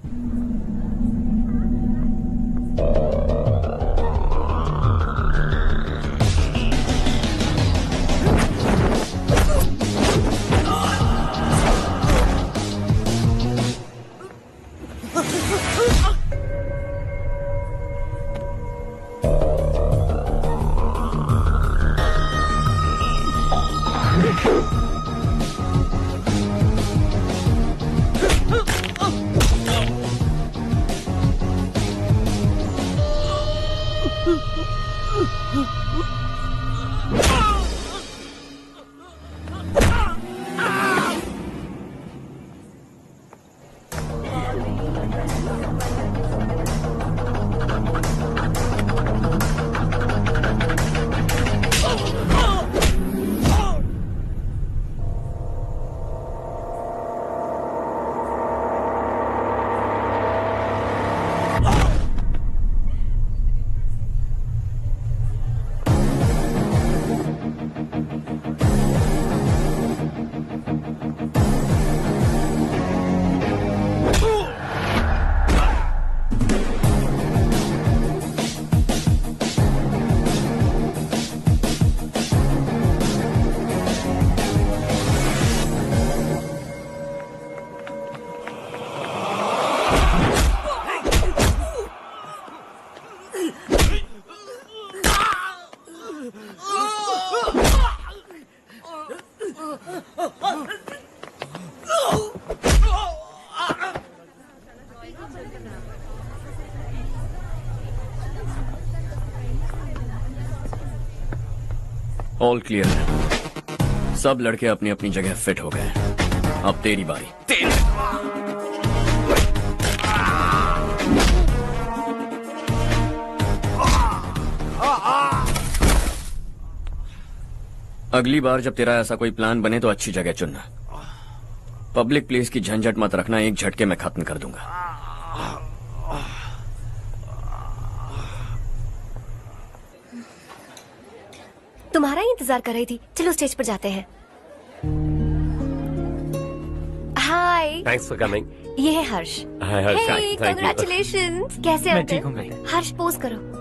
ऑल क्लियर है। सब लड़के अपनी अपनी जगह फिट हो गए। अब तेरी बारी। अगली बार जब तेरा ऐसा कोई प्लान बने तो अच्छी जगह चुनना। पब्लिक प्लेस की झंझट मत रखना, एक झटके में खत्म कर दूंगा। तुम्हारा ही इंतजार कर रही थी। चलो स्टेज पर जाते हैं। हाय। Thanks for coming. ये है Harsh. Hi Harsh, Hey, thank you. congratulations। कैसे मैं हो ठीक तुम? हूँ, हर्ष पोज करो।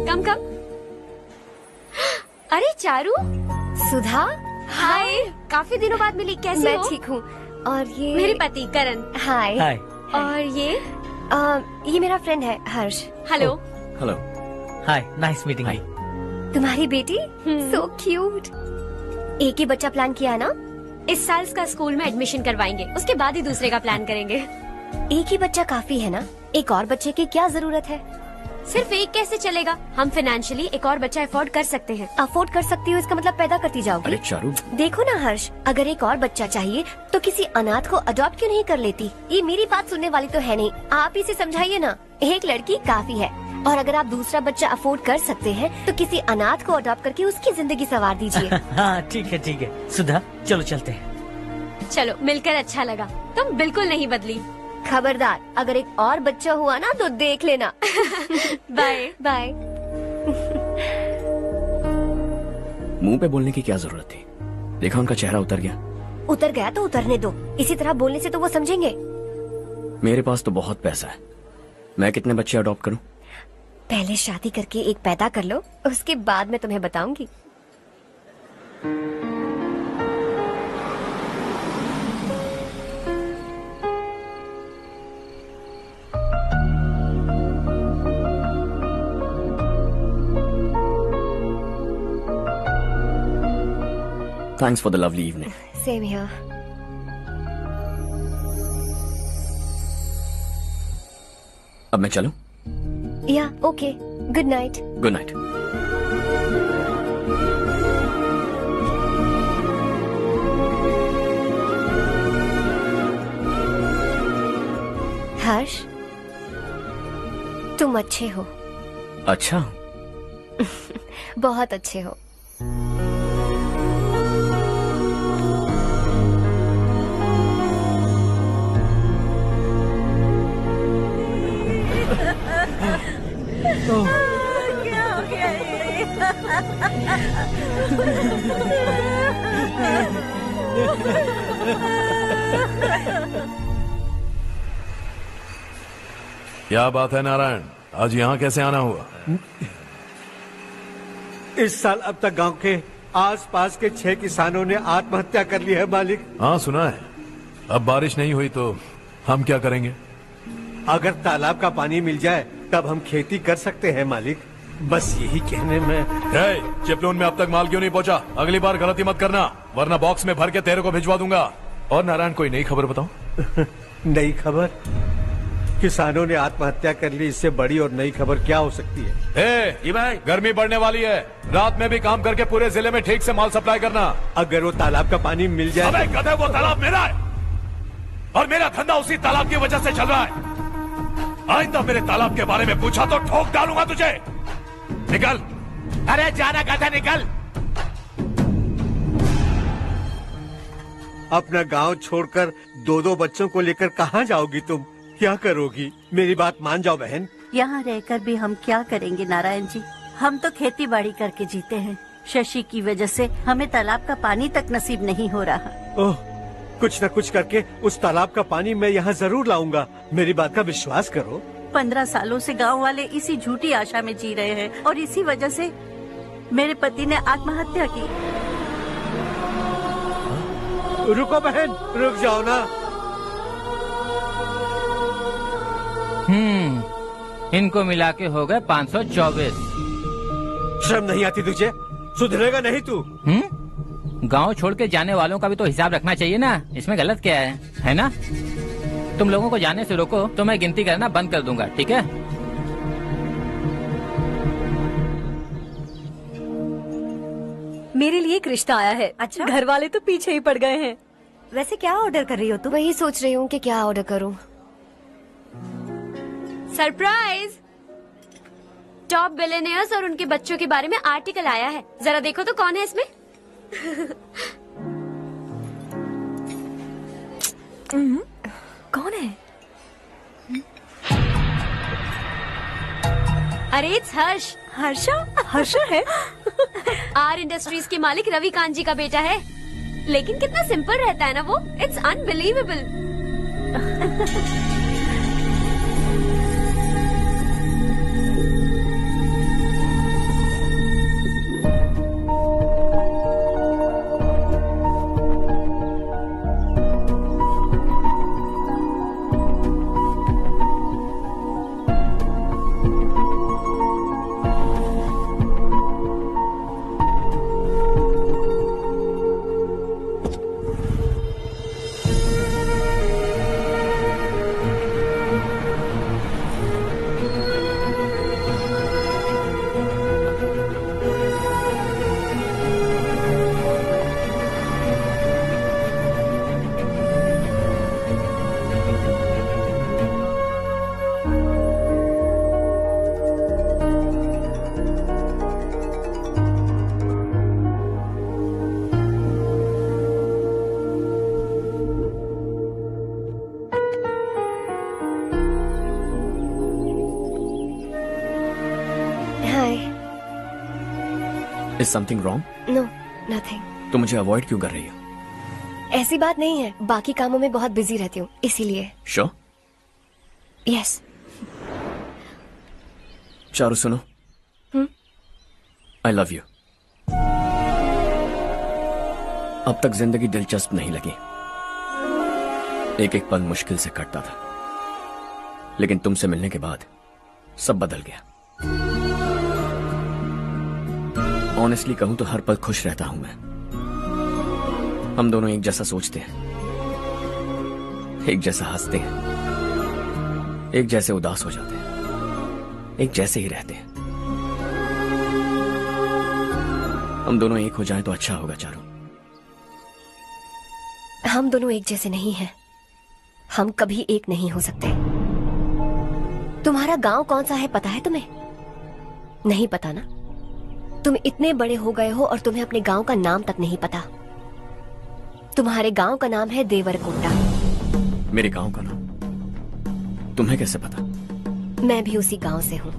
कम कम। अरे चारू। सुधा। हाय। काफी दिनों बाद मिली, कैसी मैं हो? ठीक हूँ। और ये मेरे पति करण। हाय। हाय। और ये मेरा फ्रेंड है हर्ष। हेलो। हेलो। हाय, नाइस मीटिंग। तुम्हारी बेटी सो क्यूट। एक ही बच्चा प्लान किया ना? इस साल इसका स्कूल में एडमिशन करवाएंगे, उसके बाद ही दूसरे का प्लान करेंगे। एक ही बच्चा काफी है ना? एक और बच्चे की क्या जरूरत है? सिर्फ एक कैसे चलेगा? हम फाइनेंशियली एक और बच्चा अफोर्ड कर सकते हैं। अफोर्ड कर सकती हो इसका मतलब पैदा करती जाओगी? अरे चारू। देखो ना हर्ष, अगर एक और बच्चा चाहिए तो किसी अनाथ को अडॉप्ट क्यों नहीं कर लेती? ये मेरी बात सुनने वाली तो है नहीं, आप इसे समझाइए ना। एक लड़की काफी है, और अगर आप दूसरा बच्चा अफोर्ड कर सकते हैं तो किसी अनाथ को अडॉप्ट करके उसकी जिंदगी संवार दीजिए। हाँ ठीक है सुधा, चलो चलते हैं। चलो, मिलकर अच्छा लगा। तुम बिल्कुल नहीं बदली। खबरदार, अगर एक और बच्चा हुआ ना तो देख लेना। Bye bye. मुंह पे बोलने की क्या जरूरत थी? देखा उनका चेहरा उतर गया। उतर गया तो उतरने दो, इसी तरह बोलने से तो वो समझेंगे। मेरे पास तो बहुत पैसा है, मैं कितने बच्चे अडॉप्ट करूं? पहले शादी करके एक पैदा कर लो, उसके बाद मैं तुम्हें बताऊंगी। Thanks for the lovely evening. Same here. अब मैं चलूं? Yeah, okay. Good night. Good night. Harsh, तुम अच्छे हो। अच्छा। बहुत अच्छे हो। क्या हो गया क्या बात है नारायण, आज यहाँ कैसे आना हुआ? इस साल अब तक गांव के आसपास के 6 किसानों ने आत्महत्या कर ली है मालिक। हाँ सुना है। अब बारिश नहीं हुई तो हम क्या करेंगे? अगर तालाब का पानी मिल जाए तब हम खेती कर सकते हैं मालिक। बस यही कहने में। चिपलून में अब तक माल क्यों नहीं पहुंचा? अगली बार गलती मत करना, वरना बॉक्स में भर के तेरे को भिजवा दूंगा। और नारायण, कोई नई खबर बताओ। नई खबर? किसानों ने आत्महत्या कर ली, इससे बड़ी और नई खबर क्या हो सकती है? ये भाई, गर्मी बढ़ने वाली है, रात में भी काम करके पूरे जिले में ठीक से माल सप्लाई करना। अगर वो तालाब का पानी मिल जाए। अबे गधे, वो तालाब मेरा है और मेरा धंधा उसी तालाब की वजह से चल रहा है। आइंदा मेरे तालाब के बारे में पूछा तो ठोक डालूंगा तुझे। निकल। अरे जाना गधा, निकल। अपना गांव छोड़कर 2-2 बच्चों को लेकर कहाँ जाओगी तुम? क्या करोगी? मेरी बात मान जाओ बहन। यहाँ रहकर भी हम क्या करेंगे नारायण जी? हम तो खेती बाड़ी करके जीते हैं। शशि की वजह से हमें तालाब का पानी तक नसीब नहीं हो रहा। ओह, कुछ न कुछ करके उस तालाब का पानी मैं यहाँ जरूर लाऊंगा। मेरी बात का विश्वास करो। 15 सालों से गांव वाले इसी झूठी आशा में जी रहे हैं और इसी वजह से मेरे पति ने आत्महत्या की। रुको बहन, रुक जाओ ना। इनको मिला के हो गए 524। शर्म नहीं आती तुझे? सुधरेगा नहीं तू? गांव छोड़ के जाने वालों का भी तो हिसाब रखना चाहिए ना। इसमें गलत क्या है ना? तुम लोगों को जाने से रोको तो मैं गिनती करना बंद कर दूंगा, ठीक है? मेरे लिए एक रिश्ता आया है। अच्छा? घर वाले तो पीछे ही पड़ गए हैं। वैसे क्या ऑर्डर कर रही हो तुम? वही सोच रही हूँ कि क्या ऑर्डर करूँ। सरप्राइज! टॉप बिलियनियर्स और उनके बच्चों के बारे में आर्टिकल आया है। जरा देखो तो कौन है इसमें। कौन है? अरे इट्स हर्ष। हर्षा है? आर इंडस्ट्रीज के मालिक रवि कांत जी का बेटा है। लेकिन कितना सिंपल रहता है ना वो। It's unbelievable. Is something wrong? No, nothing. तो मुझे अवॉइड क्यों कर रही हो? ऐसी बात नहीं है, बाकी कामों में बहुत बिजी रहती हूँ इसीलिए। Sure? Yes. चारू सुनो। I love you. अब तक जिंदगी दिलचस्प नहीं लगी। एक एक पल मुश्किल से कटता था, लेकिन तुमसे मिलने के बाद सब बदल गया। ऑनेस्टली कहूं तो हर पल खुश रहता हूं मैं। हम दोनों एक जैसा सोचते हैं, एक जैसा हंसते हैं, एक जैसे उदास हो जाते हैं, एक जैसे ही रहते हैं। हम दोनों एक हो जाएं तो अच्छा होगा चारू। हम दोनों एक जैसे नहीं हैं। हम कभी एक नहीं हो सकते। तुम्हारा गांव कौन सा है पता है तुम्हें? नहीं पता ना? तुम इतने बड़े हो गए हो और तुम्हें अपने गांव का नाम तक नहीं पता। तुम्हारे गांव का नाम है देवरकोंडा। मेरे गांव का नाम तुम्हें कैसे पता? मैं भी उसी गांव से हूँ।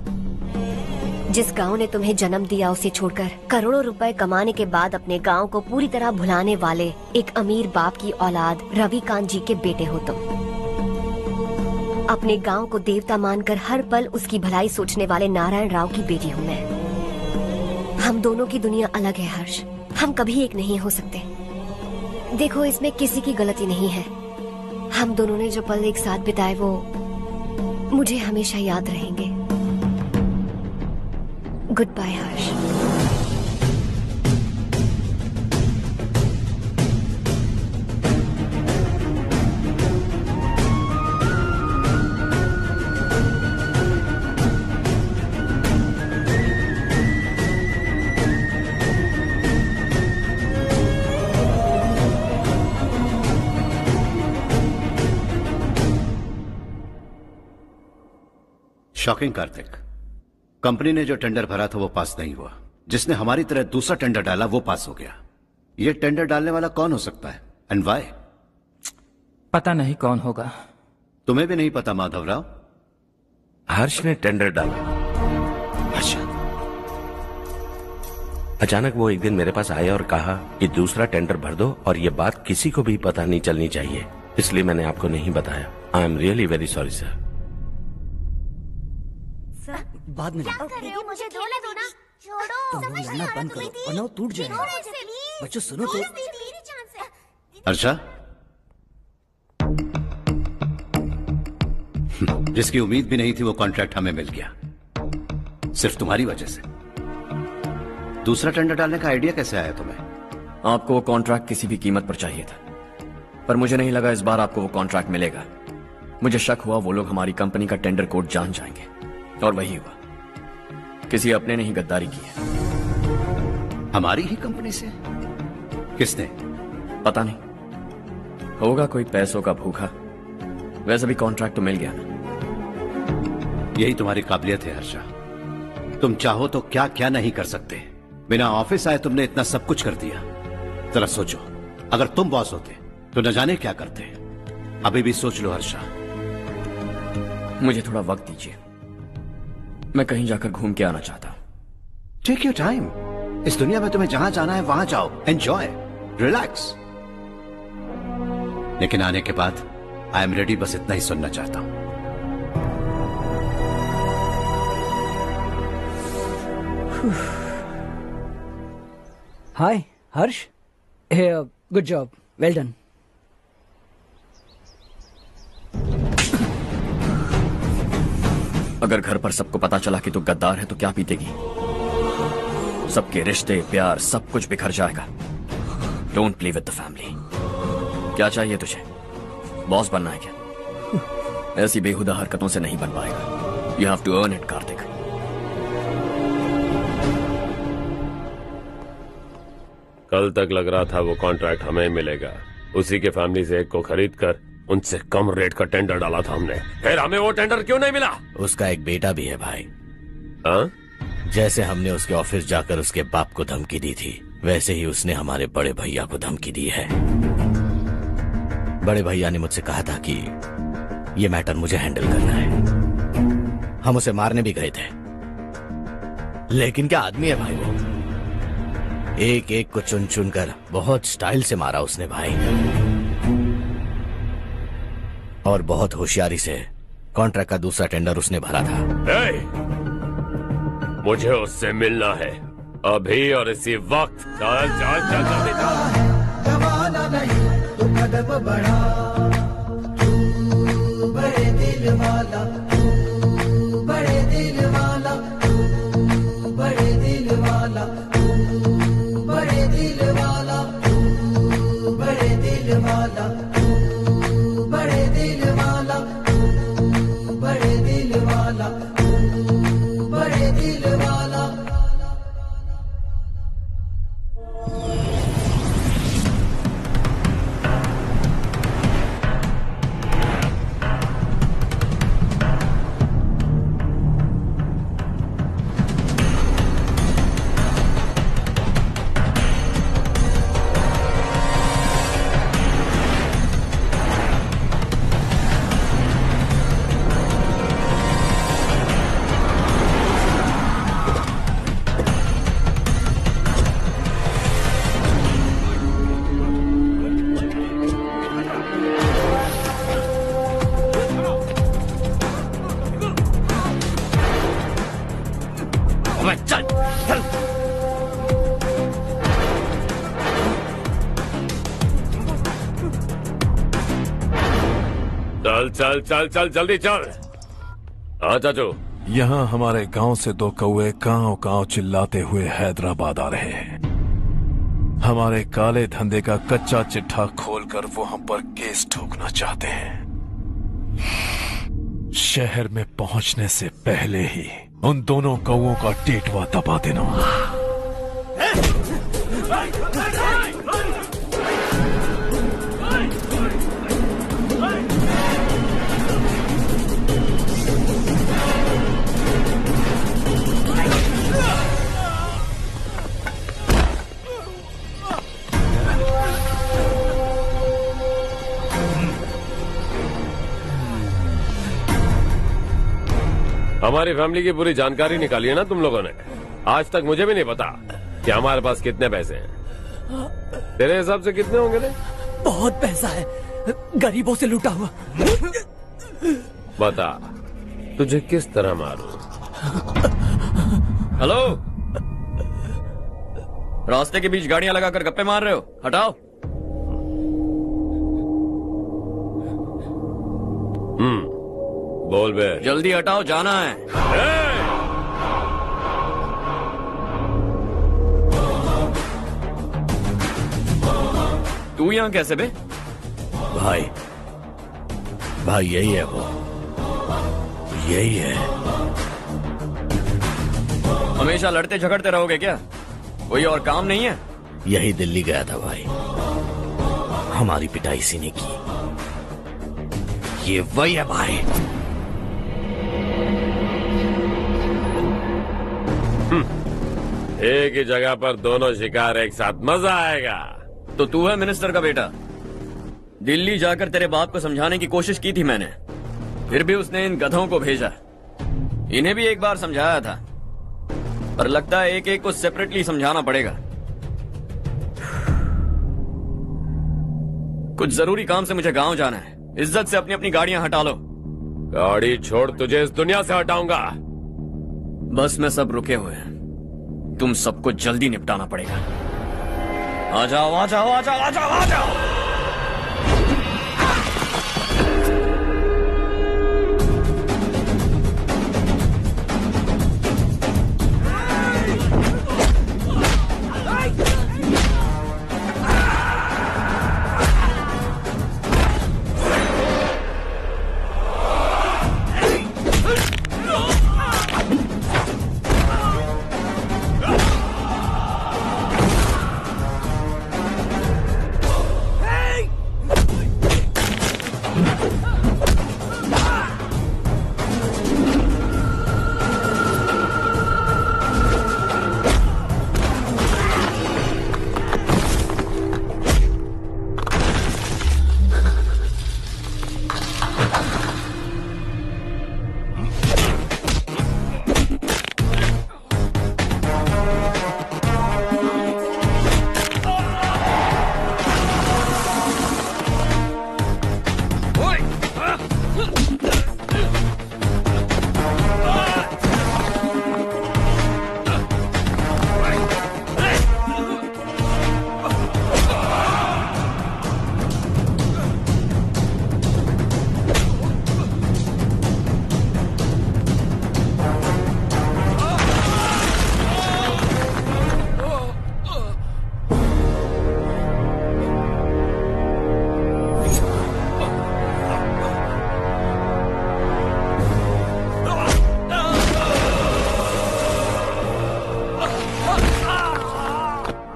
जिस गांव ने तुम्हें जन्म दिया उसे छोड़कर करोड़ों रुपए कमाने के बाद अपने गांव को पूरी तरह भुलाने वाले एक अमीर बाप की औलाद रवि कांत जी के बेटे हो तुम। अपने गांव को देवता मानकर हर पल उसकी भलाई सोचने वाले नारायण राव की बेटी हूँ मैं। हम दोनों की दुनिया अलग है हर्ष। हम कभी एक नहीं हो सकते। देखो, इसमें किसी की गलती नहीं है। हम दोनों ने जो पल एक साथ बिताए वो मुझे हमेशा याद रहेंगे। गुड बाय हर्ष। शॉकिंग कार्तिक, कंपनी ने जो टेंडर भरा था वो पास नहीं हुआ। जिसने हमारी तरह दूसरा टेंडर डाला वो पास हो गया। ये टेंडर डालने वाला कौन हो सकता है एंड व्हाई? पता नहीं कौन होगा। तुम्हें भी नहीं पता माधवराव? हर्ष ने टेंडर डाला। अच्छा। अचानक वो एक दिन मेरे पास आया और कहा कि दूसरा टेंडर भर दो और ये बात किसी को भी पता नहीं चलनी चाहिए, इसलिए मैंने आपको नहीं बताया। I am really very sorry sir. बाद में क्या कर रहे हो? मुझे खेलने दो ना। छोड़ो। तुम लोग लड़ना बंद करो वरना वो टूट जाएगा। बच्चों सुनो तो। अर्षा, जिसकी उम्मीद भी नहीं थी वो कॉन्ट्रैक्ट हमें मिल गया, सिर्फ तुम्हारी वजह से। दूसरा टेंडर डालने का आइडिया कैसे आया तुम्हें? आपको वो कॉन्ट्रैक्ट किसी भी कीमत पर चाहिए था, पर मुझे नहीं लगा इस बार आपको वो कॉन्ट्रैक्ट मिलेगा। मुझे शक हुआ वो लोग हमारी कंपनी का टेंडर कोड जान जाएंगे, और वही हुआ। किसी अपने ने ही गद्दारी की है। हमारी ही कंपनी से? किसने? पता नहीं, होगा कोई पैसों का भूखा। वैसे भी कॉन्ट्रैक्ट तो मिल गया ना। यही तुम्हारी काबिलियत है हर्षा, तुम चाहो तो क्या क्या नहीं कर सकते। बिना ऑफिस आए तुमने इतना सब कुछ कर दिया। जरा सोचो, अगर तुम बॉस होते तो न जाने क्या करते। अभी भी सोच लो हर्षा। मुझे थोड़ा वक्त दीजिए, मैं कहीं जाकर घूम के आना चाहता हूं। Take your time. इस दुनिया में तुम्हें जहां जाना है वहां जाओ, एंजॉय, रिलैक्स। लेकिन आने के बाद आई एम रेडी, बस इतना ही सुनना चाहता हूं। हाय हर्ष, गुड जॉब, वेल डन। अगर घर पर सबको पता चला कि तू गद्दार है तो क्या पीतेगी? सबके रिश्ते, प्यार, सब कुछ बिखर जाएगा। Don't play with the family. क्या चाहिए तुझे? बॉस बनना है क्या? ऐसी बेहुदा हरकतों से नहीं बन पाएगा। You have to earn it Kartik. कल तक लग रहा था वो कॉन्ट्रैक्ट हमें मिलेगा, उसी के फैमिली से एक को खरीद कर उनसे कम रेट का टेंडर डाला था हमने, फिर हमें वो टेंडर क्यों नहीं मिला? उसका एक बेटा भी है भाई। हाँ? जैसे हमने उसके ऑफिस जाकर उसके बाप को धमकी दी थी, वैसे ही उसने हमारे बड़े भैया को धमकी दी है। बड़े भैया ने मुझसे कहा था कि ये मैटर मुझे हैंडल करना है। हम उसे मारने भी गए थे, लेकिन क्या आदमी है भाई वो। एक एक को चुन चुन कर बहुत स्टाइल से मारा उसने भाई, और बहुत होशियारी से कॉन्ट्रैक्ट का दूसरा टेंडर उसने भरा था। मुझे उससे मिलना है अभी और इसी वक्त। चल चल चल जल्दी चल। जमाना नहीं तो कदम बढ़ा, तू बड़े दिल वाला, तू बड़े दिल वाला, तू बड़े दिल वाला, तू बड़े दिल वाला, तू बड़े दिल वाला, तू बड़े दिल वाला, तू बड़े दिल वाला, तू बड़े दिल वाला। चल चल चल जल्दी चल। हाँ चाचू। यहाँ हमारे गांव से 2 कौवे गांव गांव चिल्लाते हुए हैदराबाद आ रहे हैं। हमारे काले धंधे का कच्चा चिट्ठा खोलकर वो हम पर केस ठोकना चाहते हैं। शहर में पहुंचने से पहले ही उन दोनों कौवों का टेटवा दबा देना। हमारी फैमिली की पूरी जानकारी निकाली है ना तुम लोगों ने। आज तक मुझे भी नहीं पता कि हमारे पास कितने पैसे हैं। तेरे हिसाब से कितने होंगे रे? बहुत पैसा है, गरीबों से लूटा हुआ। बता तुझे किस तरह मारूं? हेलो, रास्ते के बीच गाड़ियां लगाकर गप्पे मार रहे हो? हटाओ। बोल बे। जल्दी हटाओ, जाना है। तू यहाँ कैसे बे? भाई यही है वो, यही है। हमेशा लड़ते झगड़ते रहोगे क्या? कोई और काम नहीं है? यही दिल्ली गया था भाई, हमारी पिटाई इसी ने की। ये वही है भाई। एक ही जगह पर दोनों शिकार एक साथ, मजा आएगा। तो तू है मिनिस्टर का बेटा? दिल्ली जाकर तेरे बाप को समझाने की कोशिश की थी मैंने, फिर भी उसने इन गधों को भेजा। इन्हें भी एक बार समझाया था, पर लगता है एक एक को सेपरेटली समझाना पड़ेगा। कुछ जरूरी काम से मुझे गांव जाना है। इज्जत से अपनी अपनी गाड़ियां हटा लो। गाड़ी छोड़, तुझे इस दुनिया से हटाऊंगा। बस में सब रुके हुए हैं, तुम सबको जल्दी निपटाना पड़ेगा। आ जाओ आ जाओ आ जाओ आ जाओ आ जाओ।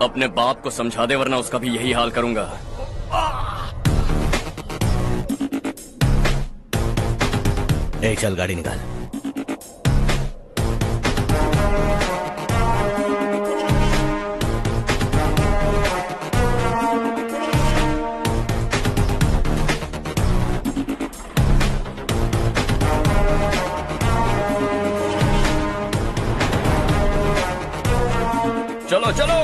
अपने बाप को समझा दे, वरना उसका भी यही हाल करूंगा। चल गाड़ी निकाल। चलो चलो।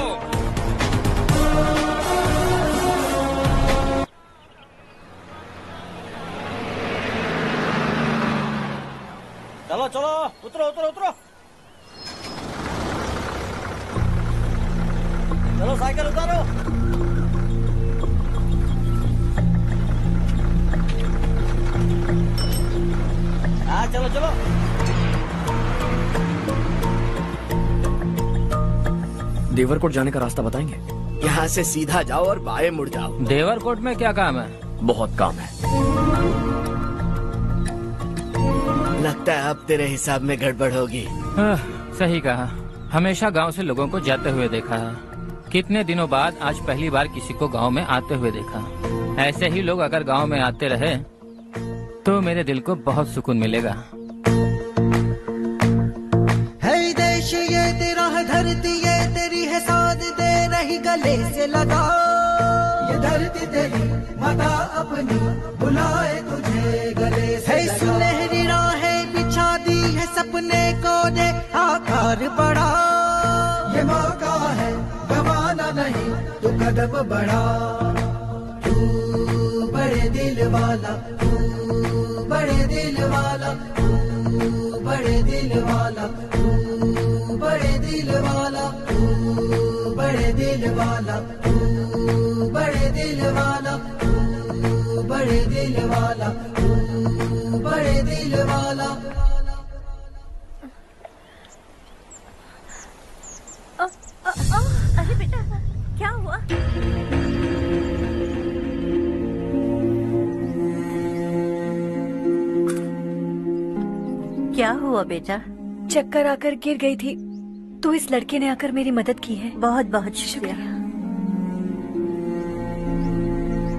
चलो चलो, उतरो उतरो उतरो। चलो साइकिल उतारो। चलो चलो। देवरकोट जाने का रास्ता बताएंगे? यहाँ से सीधा जाओ और बाएं मुड़ जाओ। देवरकोट में क्या काम है? बहुत काम है। लगता है अब तेरे हिसाब में गड़बड़ होगी। सही कहा। हमेशा गांव से लोगों को जाते हुए देखा है, कितने दिनों बाद आज पहली बार किसी को गांव में आते हुए देखा। ऐसे ही लोग अगर गांव में आते रहे तो मेरे दिल को बहुत सुकून मिलेगा। है देश ये तेरा है, धरती ये तेरी है, साथ दे रही गले से लगा। ये धरती तेरी माता अपनी बुलाए तुझे गले से लगा। सुनहरी राहें बिछा दी है, सपने को दे आकार बढ़ा। ये मौका है गवाना नहीं, तू कदम बढ़ा। तू बड़े दिल वाला, तू बड़े दिल वाला, तू बड़े दिल वाला, तू बड़े दिल वाला, तू बड़े दिल वाला, तू बड़े दिल वाला, तू बड़े दिल वाला, तू बड़े दिल वाला। अरे बेटा क्या हुआ? क्या हुआ बेटा? चक्कर आकर गिर गई थी तो इस लड़के ने आकर मेरी मदद की है। बहुत बहुत शुक्रिया।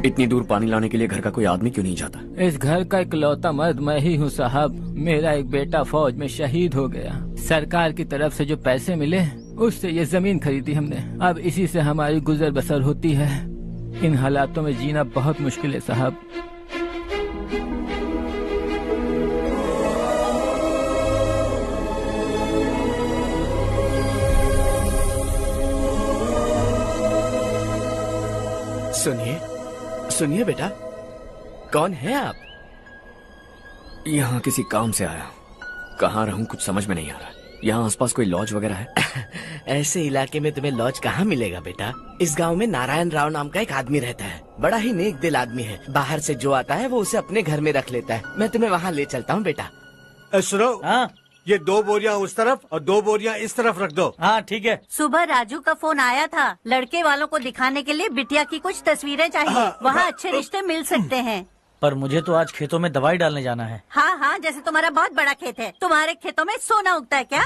इतनी दूर पानी लाने के लिए घर का कोई आदमी क्यों नहीं जाता? इस घर का इकलौता मर्द मैं ही हूँ साहब। मेरा एक बेटा फौज में शहीद हो गया। सरकार की तरफ से जो पैसे मिले उससे ये जमीन खरीदी हमने। अब इसी से हमारी गुजर बसर होती है। इन हालातों में जीना बहुत मुश्किल है साहब। सुनिए सुनिए बेटा, कौन है आप? यहाँ किसी काम से आया। कहाँ रहूं कुछ समझ में नहीं आ रहा। यहाँ आसपास कोई लॉज वगैरह है? ऐसे इलाके में तुम्हें लॉज कहाँ मिलेगा बेटा? इस गांव में नारायण राव नाम का एक आदमी रहता है। बड़ा ही नेक दिल आदमी है। बाहर से जो आता है वो उसे अपने घर में रख लेता है। मैं तुम्हें वहाँ ले चलता हूँ बेटा। सुनो, ये 2 बोरियां उस तरफ और 2 बोरियां इस तरफ रख दो। हाँ ठीक है। सुबह राजू का फोन आया था, लड़के वालों को दिखाने के लिए बिटिया की कुछ तस्वीरें चाहिए। वहाँ अच्छे रिश्ते मिल सकते हैं। पर मुझे तो आज खेतों में दवाई डालने जाना है। हाँ हाँ, जैसे तुम्हारा बहुत बड़ा खेत है। तुम्हारे खेतों में सोना उगता है क्या?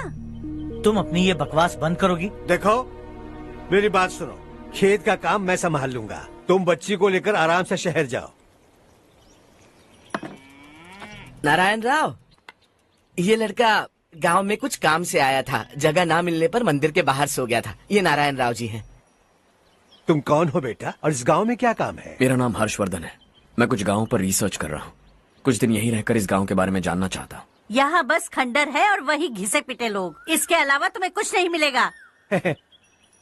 तुम अपनी ये बकवास बंद करोगी? देखो मेरी बात सुनो, खेत का काम मैं संभाल लूंगा। तुम बच्ची को लेकर आराम से शहर जाओ। नारायण राव, ये लड़का गांव में कुछ काम से आया था। जगह ना मिलने पर मंदिर के बाहर सो गया था। ये नारायण राव जी हैं। तुम कौन हो बेटा और इस गांव में क्या काम है? मेरा नाम हर्षवर्धन है। मैं कुछ गाँव पर रिसर्च कर रहा हूँ। कुछ दिन यहीं रहकर इस गाँव के बारे में जानना चाहता हूँ। यहाँ बस खंडर है और वही घिसे पिटे लोग। इसके अलावा तुम्हें कुछ नहीं मिलेगा।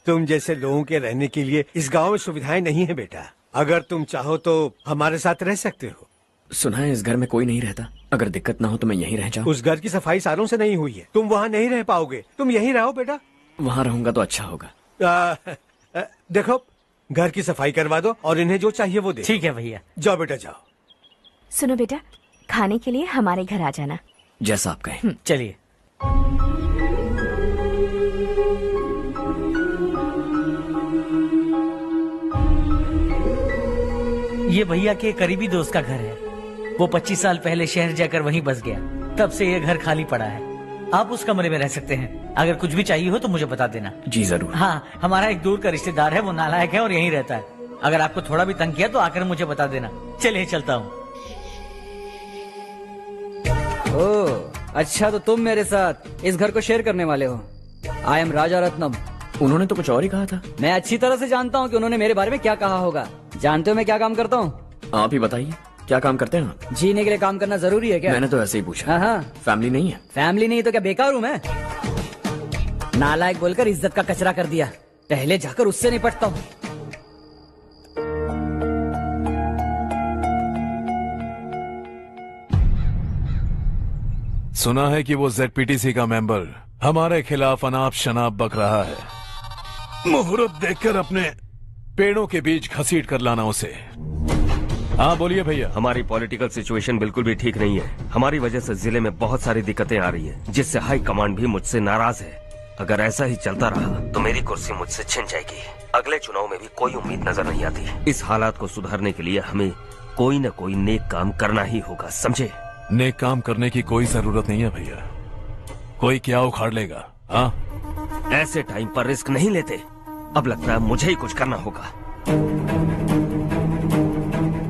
तुम जैसे लोगों के रहने के लिए इस गांव में सुविधाएं नहीं है बेटा। अगर तुम चाहो तो हमारे साथ रह सकते हो। सुना है इस घर में कोई नहीं रहता। अगर दिक्कत ना हो तो मैं यहीं रह जाऊँ। उस घर की सफाई सालों से नहीं हुई है। तुम वहाँ नहीं रह पाओगे। तुम यहीं रहो बेटा। वहाँ रहूंगा तो अच्छा होगा। देखो, घर की सफाई करवा दो और इन्हें जो चाहिए वो दे। ठीक है भैया। जाओ बेटा जाओ। सुनो बेटा, खाने के लिए हमारे घर आ जाना। जैसा आप कहें। चलिए। ये भैया के करीबी दोस्त का घर है। वो 25 साल पहले शहर जाकर वहीं बस गया। तब से ये घर खाली पड़ा है। आप उस कमरे में रह सकते हैं। अगर कुछ भी चाहिए हो तो मुझे बता देना। जी जरूर। हाँ, हमारा एक दूर का रिश्तेदार है, वो नालायक है और यहीं रहता है। अगर आपको थोड़ा भी तंग किया तो आकर मुझे बता देना। चलिए चलता हूँ। ओह अच्छा, तो तुम मेरे साथ इस घर को शेयर करने वाले हो। आई एम राजा रत्नम। उन्होंने तो कुछ और ही कहा था। मैं अच्छी तरह से जानता हूँ कि उन्होंने मेरे बारे में क्या कहा होगा। जानते हो मैं क्या काम करता हूँ? आप ही बताइए, क्या काम करते हैं आप? जीने के लिए काम करना जरूरी है क्या? मैंने तो ऐसे ही पूछा। हाँ। फैमिली नहीं है? फैमिली नहीं तो क्या बेकार हूँ मैं? नालायक बोलकर इज्जत का कचरा कर दिया। पहले जाकर उससे निपटता हूँ। सुना है कि वो ZPTC का मेंबर हमारे खिलाफ अनाप शनाप बक रहा है। मुहूर्त देखकर अपने पेड़ों के बीच घसीट कर लाना उसे। हाँ बोलिए भैया। हमारी पॉलिटिकल सिचुएशन बिल्कुल भी ठीक नहीं है। हमारी वजह से जिले में बहुत सारी दिक्कतें आ रही है, जिससे हाई कमांड भी मुझसे नाराज है। अगर ऐसा ही चलता रहा तो मेरी कुर्सी मुझसे छिन जाएगी। अगले चुनाव में भी कोई उम्मीद नजर नहीं आती। इस हालात को सुधारने के लिए हमें कोई न कोई नेक काम करना ही होगा, समझे? नेक काम करने की कोई जरूरत नहीं है भैया, कोई क्या उखाड़ लेगा। हाँ, ऐसे टाइम पर रिस्क नहीं लेते। अब लगता है मुझे ही कुछ करना होगा।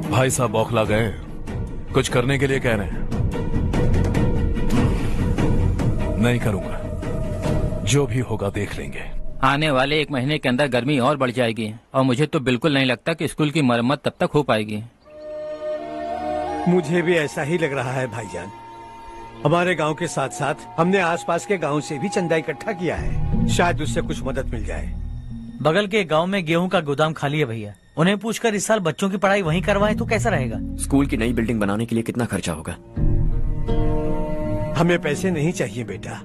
भाई साहब बौखला गए, कुछ करने के लिए कह रहे हैं। नहीं करूंगा, जो भी होगा देख लेंगे। आने वाले 1 महीने के अंदर गर्मी और बढ़ जाएगी और मुझे तो बिल्कुल नहीं लगता कि स्कूल की मरम्मत तब तक हो पाएगी। मुझे भी ऐसा ही लग रहा है भाईजान। हमारे गांव के साथ साथ हमने आसपास के गांव से भी चंदा इकट्ठा किया है, शायद उससे कुछ मदद मिल जाए। बगल के गांव में गेहूं का गोदाम खाली है भैया, उन्हें पूछकर इस साल बच्चों की पढ़ाई वहीं करवाएं तो कैसा रहेगा? स्कूल की नई बिल्डिंग बनाने के लिए कितना खर्चा होगा? हमें पैसे नहीं चाहिए बेटा।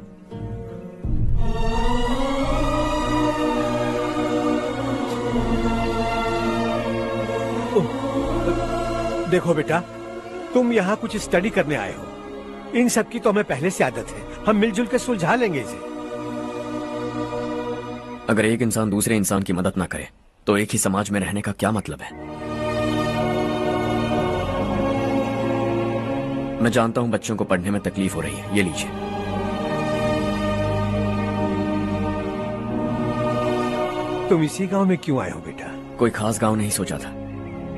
देखो बेटा, तुम यहाँ कुछ स्टडी करने आए हो, इन सब की तो हमें पहले से आदत है। हम मिलजुल के सुलझा लेंगे इसे। अगर एक इंसान दूसरे इंसान की मदद ना करे तो एक ही समाज में रहने का क्या मतलब है? मैं जानता हूं बच्चों को पढ़ने में तकलीफ हो रही है, ये लीजिए। तुम इसी गांव में क्यों आए हो बेटा? कोई खास गांव नहीं सोचा था,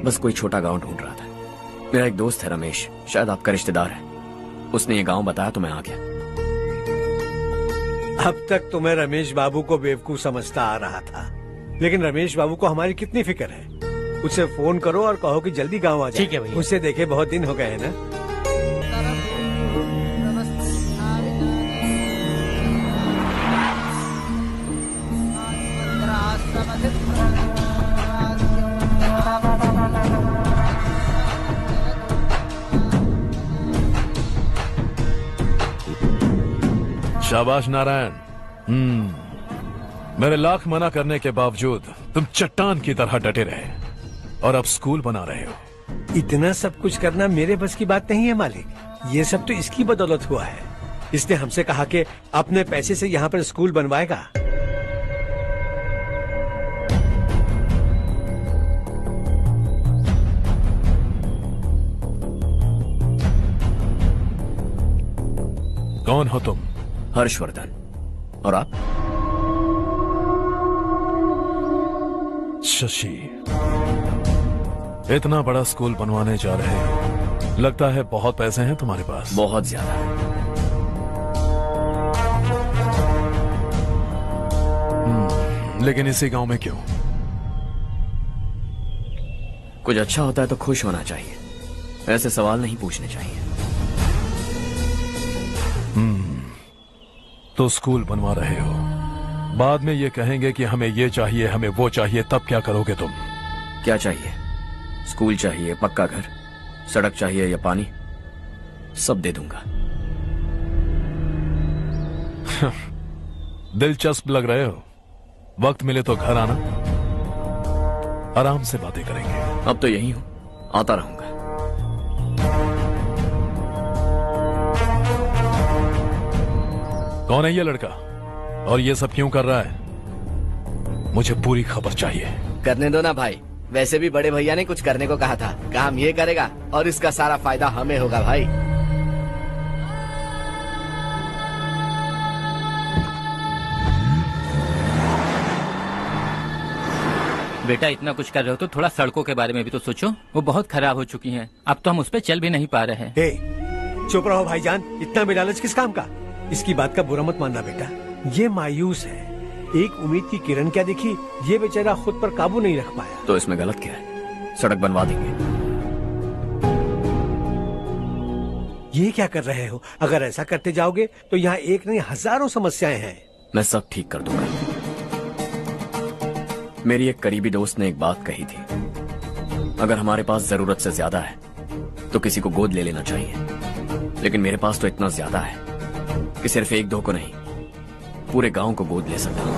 बस कोई छोटा गांव ढूंढ रहा था। मेरा एक दोस्त है रमेश, शायद आपका रिश्तेदार है, उसने ये गांव बताया तो मैं आ गया। अब तक तो मैं रमेश बाबू को बेवकूफ समझता आ रहा था, लेकिन रमेश बाबू को हमारी कितनी फिक्र है। उसे फोन करो और कहो कि जल्दी गांव आ जाए। ठीक है भैया। उसे देखे बहुत दिन हो गए हैं ना। शाबाश नारायण। मेरे लाख मना करने के बावजूद तुम चट्टान की तरह डटे रहे और अब स्कूल बना रहे हो। इतना सब कुछ करना मेरे बस की बात नहीं है मालिक, ये सब तो इसकी बदौलत हुआ है। इसने हमसे कहा कि अपने पैसे से यहाँ पर स्कूल बनवाएगा। कौन हो तुम? हर्षवर्धन। और आप? शशि। इतना बड़ा स्कूल बनवाने जा रहे हो, लगता है बहुत पैसे हैं तुम्हारे पास। बहुत ज्यादा। लेकिन इसी गांव में क्यों? कुछ अच्छा होता है तो खुश होना चाहिए, ऐसे सवाल नहीं पूछने चाहिए। तो स्कूल बनवा रहे हो, बाद में ये कहेंगे कि हमें ये चाहिए, हमें वो चाहिए, तब क्या करोगे तुम? क्या चाहिए? स्कूल चाहिए, पक्का घर, सड़क चाहिए या पानी, सब दे दूंगा। दिलचस्प लग रहे हो। वक्त मिले तो घर आना, आराम से बातें करेंगे। अब तो यही हूं, आता रहूंगा। कौन है ये लड़का और ये सब क्यों कर रहा है? मुझे पूरी खबर चाहिए। करने दो ना भाई, वैसे भी बड़े भैया ने कुछ करने को कहा था, काम ये करेगा और इसका सारा फायदा हमें होगा भाई। बेटा इतना कुछ कर रहे हो तो थोड़ा सड़कों के बारे में भी तो सोचो, वो बहुत खराब हो चुकी हैं। अब तो हम उस पर चल भी नहीं पा रहे हैं। चुप रहो भाईजान, इतना भी लालच किस काम का? इसकी बात का बुरा मत मानना बेटा, ये मायूस है। एक उम्मीद की किरण क्या दिखी, ये बेचारा खुद पर काबू नहीं रख पाया। तो इसमें गलत क्या है? सड़क बनवा देंगे। ये क्या कर रहे हो? अगर ऐसा करते जाओगे तो यहाँ एक नहीं हजारों समस्याएं हैं। मैं सब ठीक कर दूंगा। मेरी एक करीबी दोस्त ने एक बात कही थी, अगर हमारे पास जरूरत से ज्यादा है तो किसी को गोद ले लेना चाहिए, लेकिन मेरे पास तो इतना ज्यादा है कि सिर्फ एक दो को नहीं, पूरे गांव को गोद ले सकता हूं।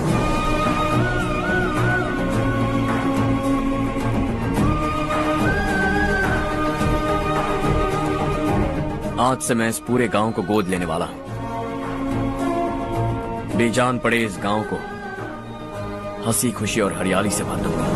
आज से मैं इस पूरे गांव को गोद लेने वाला हूं। बेजान पड़े इस गांव को हंसी खुशी और हरियाली से भर दूंगा।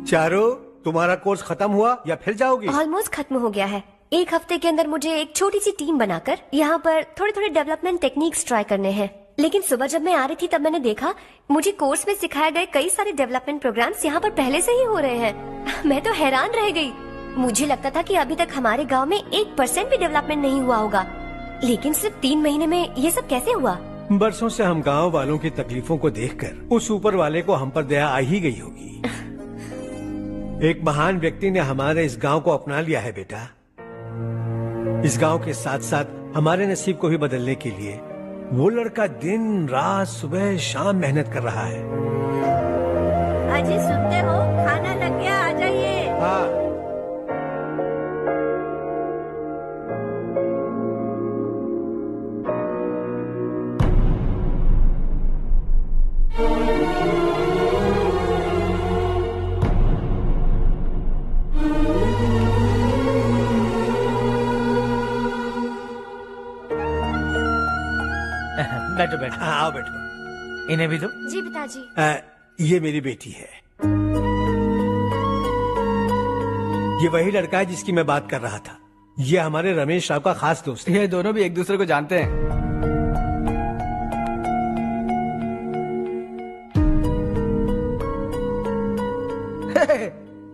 चारों, तुम्हारा कोर्स खत्म हुआ या फिर जाओगी? ऑलमोस्ट खत्म हो गया है। एक हफ्ते के अंदर मुझे एक छोटी सी टीम बनाकर यहाँ पर थोड़े थोड़े डेवलपमेंट टेक्निक्स ट्राई करने हैं। लेकिन सुबह जब मैं आ रही थी तब मैंने देखा मुझे कोर्स में सिखाए गए कई सारे डेवलपमेंट प्रोग्राम्स यहाँ पर पहले से ही हो रहे हैं। मैं तो हैरान रह गई। मुझे लगता था कि अभी तक हमारे गाँव में 1% भी डेवलपमेंट नहीं हुआ होगा, लेकिन सिर्फ 3 महीने में ये सब कैसे हुआ? बरसों से हम गांव वालों की तकलीफों को देखकर उस ऊपर वाले को हम पर दया आ ही गई होगी। एक महान व्यक्ति ने हमारे इस गांव को अपना लिया है बेटा। इस गांव के साथ साथ हमारे नसीब को भी बदलने के लिए वो लड़का दिन रात सुबह शाम मेहनत कर रहा है। अजी सुनते हो, खाना लग गया, आ जाइए। हाँ। बैठो बैठो। आओ बैठो। इन्हें भी दो। जी पिताजी। ये मेरी बेटी है। ये वही लड़का है जिसकी मैं बात कर रहा था। ये हमारे रमेश राव का खास दोस्त है। ये दोनों भी एक दूसरे को जानते हैं।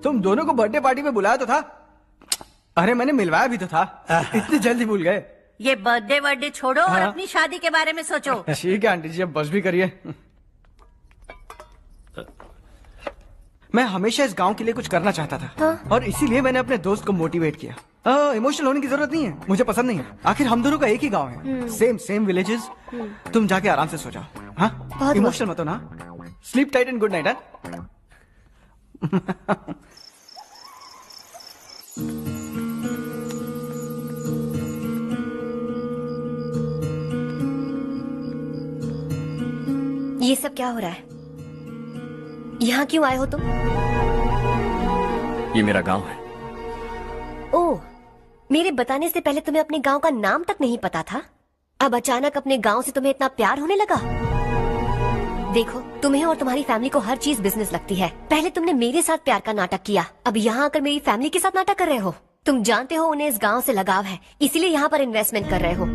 तुम दोनों को बर्थडे पार्टी में बुलाया तो था। अरे मैंने मिलवाया भी तो था। इतनी जल्दी भूल गए। ये बर्थडे छोड़ो और अपनी शादी के बारे में सोचो। ठीक है आंटी जी, अब बस भी करिए। मैं हमेशा इस गांव के लिए कुछ करना चाहता था। हाँ? और इसीलिए मैंने अपने दोस्त को मोटिवेट किया। इमोशनल होने की जरूरत नहीं है, मुझे पसंद नहीं है। आखिर हम दोनों का एक ही गांव है, सेम विलेजेस। तुम जाके आराम से सो जाओ। हाँ, इमोशनल मत हो ना। Sleep tight and good night. ये सब क्या हो रहा है? यहाँ क्यों आए हो तुम? ये मेरा गांव है। ओह, मेरे बताने से पहले तुम्हें अपने गांव का नाम तक नहीं पता था? अब अचानक अपने गांव से तुम्हें इतना प्यार होने लगा? देखो, तुम्हें और तुम्हारी फैमिली को हर चीज बिजनेस लगती है। पहले तुमने मेरे साथ प्यार का नाटक किया, अब यहाँ आकर मेरी फैमिली के साथ नाटक कर रहे हो। तुम जानते हो उन्हें इस गांव से लगाव है, इसीलिए यहाँ पर इन्वेस्टमेंट कर रहे हो।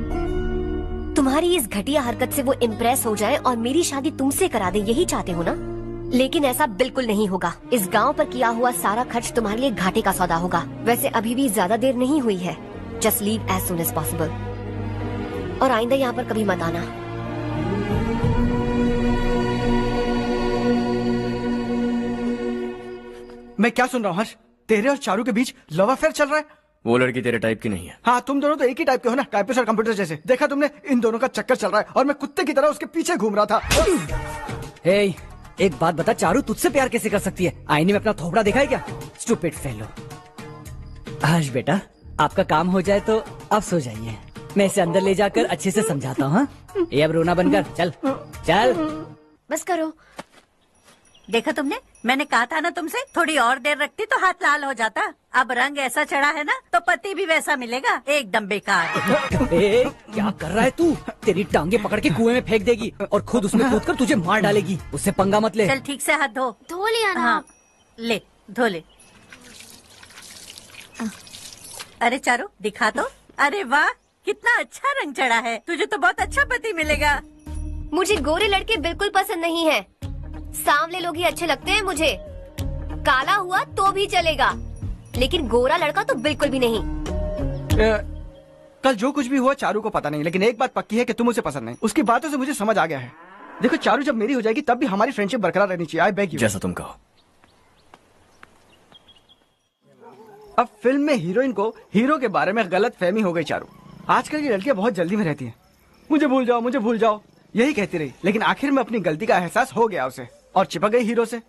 तुम्हारी इस घटिया हरकत से वो इम्प्रेस हो जाए और मेरी शादी तुमसे करा दे, यही चाहते हो ना? लेकिन ऐसा बिल्कुल नहीं होगा। इस गांव पर किया हुआ सारा खर्च तुम्हारे लिए घाटे का सौदा होगा। वैसे अभी भी ज्यादा देर नहीं हुई है। Just leave as soon as possible और आइंदा यहाँ पर कभी मत आना। मैं क्या सुन रहा हूँ हर्ष? तेरे और चारू के बीच लव अफेयर चल रहा है? वो लड़की तेरे टाइप की नहीं है। हाँ, तुम दोनों तो एक ही टाइप के हो ना, टाइपिस्ट और कंप्यूटर जैसे। देखा तुमने, इन दोनों का चक्कर चल रहा है और मैं कुत्ते की तरह उसके पीछे घूम रहा था। हे, एक बात बता, चारू तुझसे प्यार कैसे कर सकती है? आईने में अपना थोबड़ा देखा है क्या? Stupid fellow. हर्ष बेटा, आपका काम हो जाए तो अब सो जाइए। मैं इसे अंदर ले जाकर अच्छे से समझाता हूँ। ये अब रोना बनकर चल चल। बस करो। देखा तुमने, मैंने कहा था ना तुमसे, थोड़ी और देर रखती तो हाथ लाल हो जाता। अब रंग ऐसा चढ़ा है ना तो पति भी वैसा मिलेगा। एकदम बेकार। क्या कर रहा है तू? तेरी टांगे पकड़ के कुएं में फेंक देगी और खुद उसमें कूदकर तुझे मार डालेगी। उससे पंगा मत ले। चल ठीक से हाथ धो। धो लिया ना? हाँ, ले धो ले। अरे चारू दिखा तो। अरे वाह, कितना अच्छा रंग चढ़ा है। तुझे तो बहुत अच्छा पति मिलेगा। मुझे गोरे लड़के बिल्कुल पसंद नहीं है। सांवले लोग ही अच्छे लगते हैं मुझे। काला हुआ तो भी चलेगा, लेकिन गोरा लड़का तो बिल्कुल भी नहीं। कल जो कुछ भी हुआ चारू को पता नहीं, लेकिन एक बात पक्की है कि तुम उसे पसंद नहीं। उसकी बातों से मुझे समझ आ गया है। देखो चारू जब मेरी हो जाएगी तब भी हमारी फ्रेंडशिप बरकरार रहनी चाहिए। I beg you. जैसा तुम कहो। अब फिल्म में हीरोइन को हीरो के बारे में गलत फहमी हो गई चारू। आजकल की लड़कियां बहुत जल्दी में रहती हैं। मुझे भूल जाओ, मुझे भूल जाओ, यही कहती रही, लेकिन आखिर में अपनी गलती का एहसास हो गया उसे और चिपक गई हीरो से।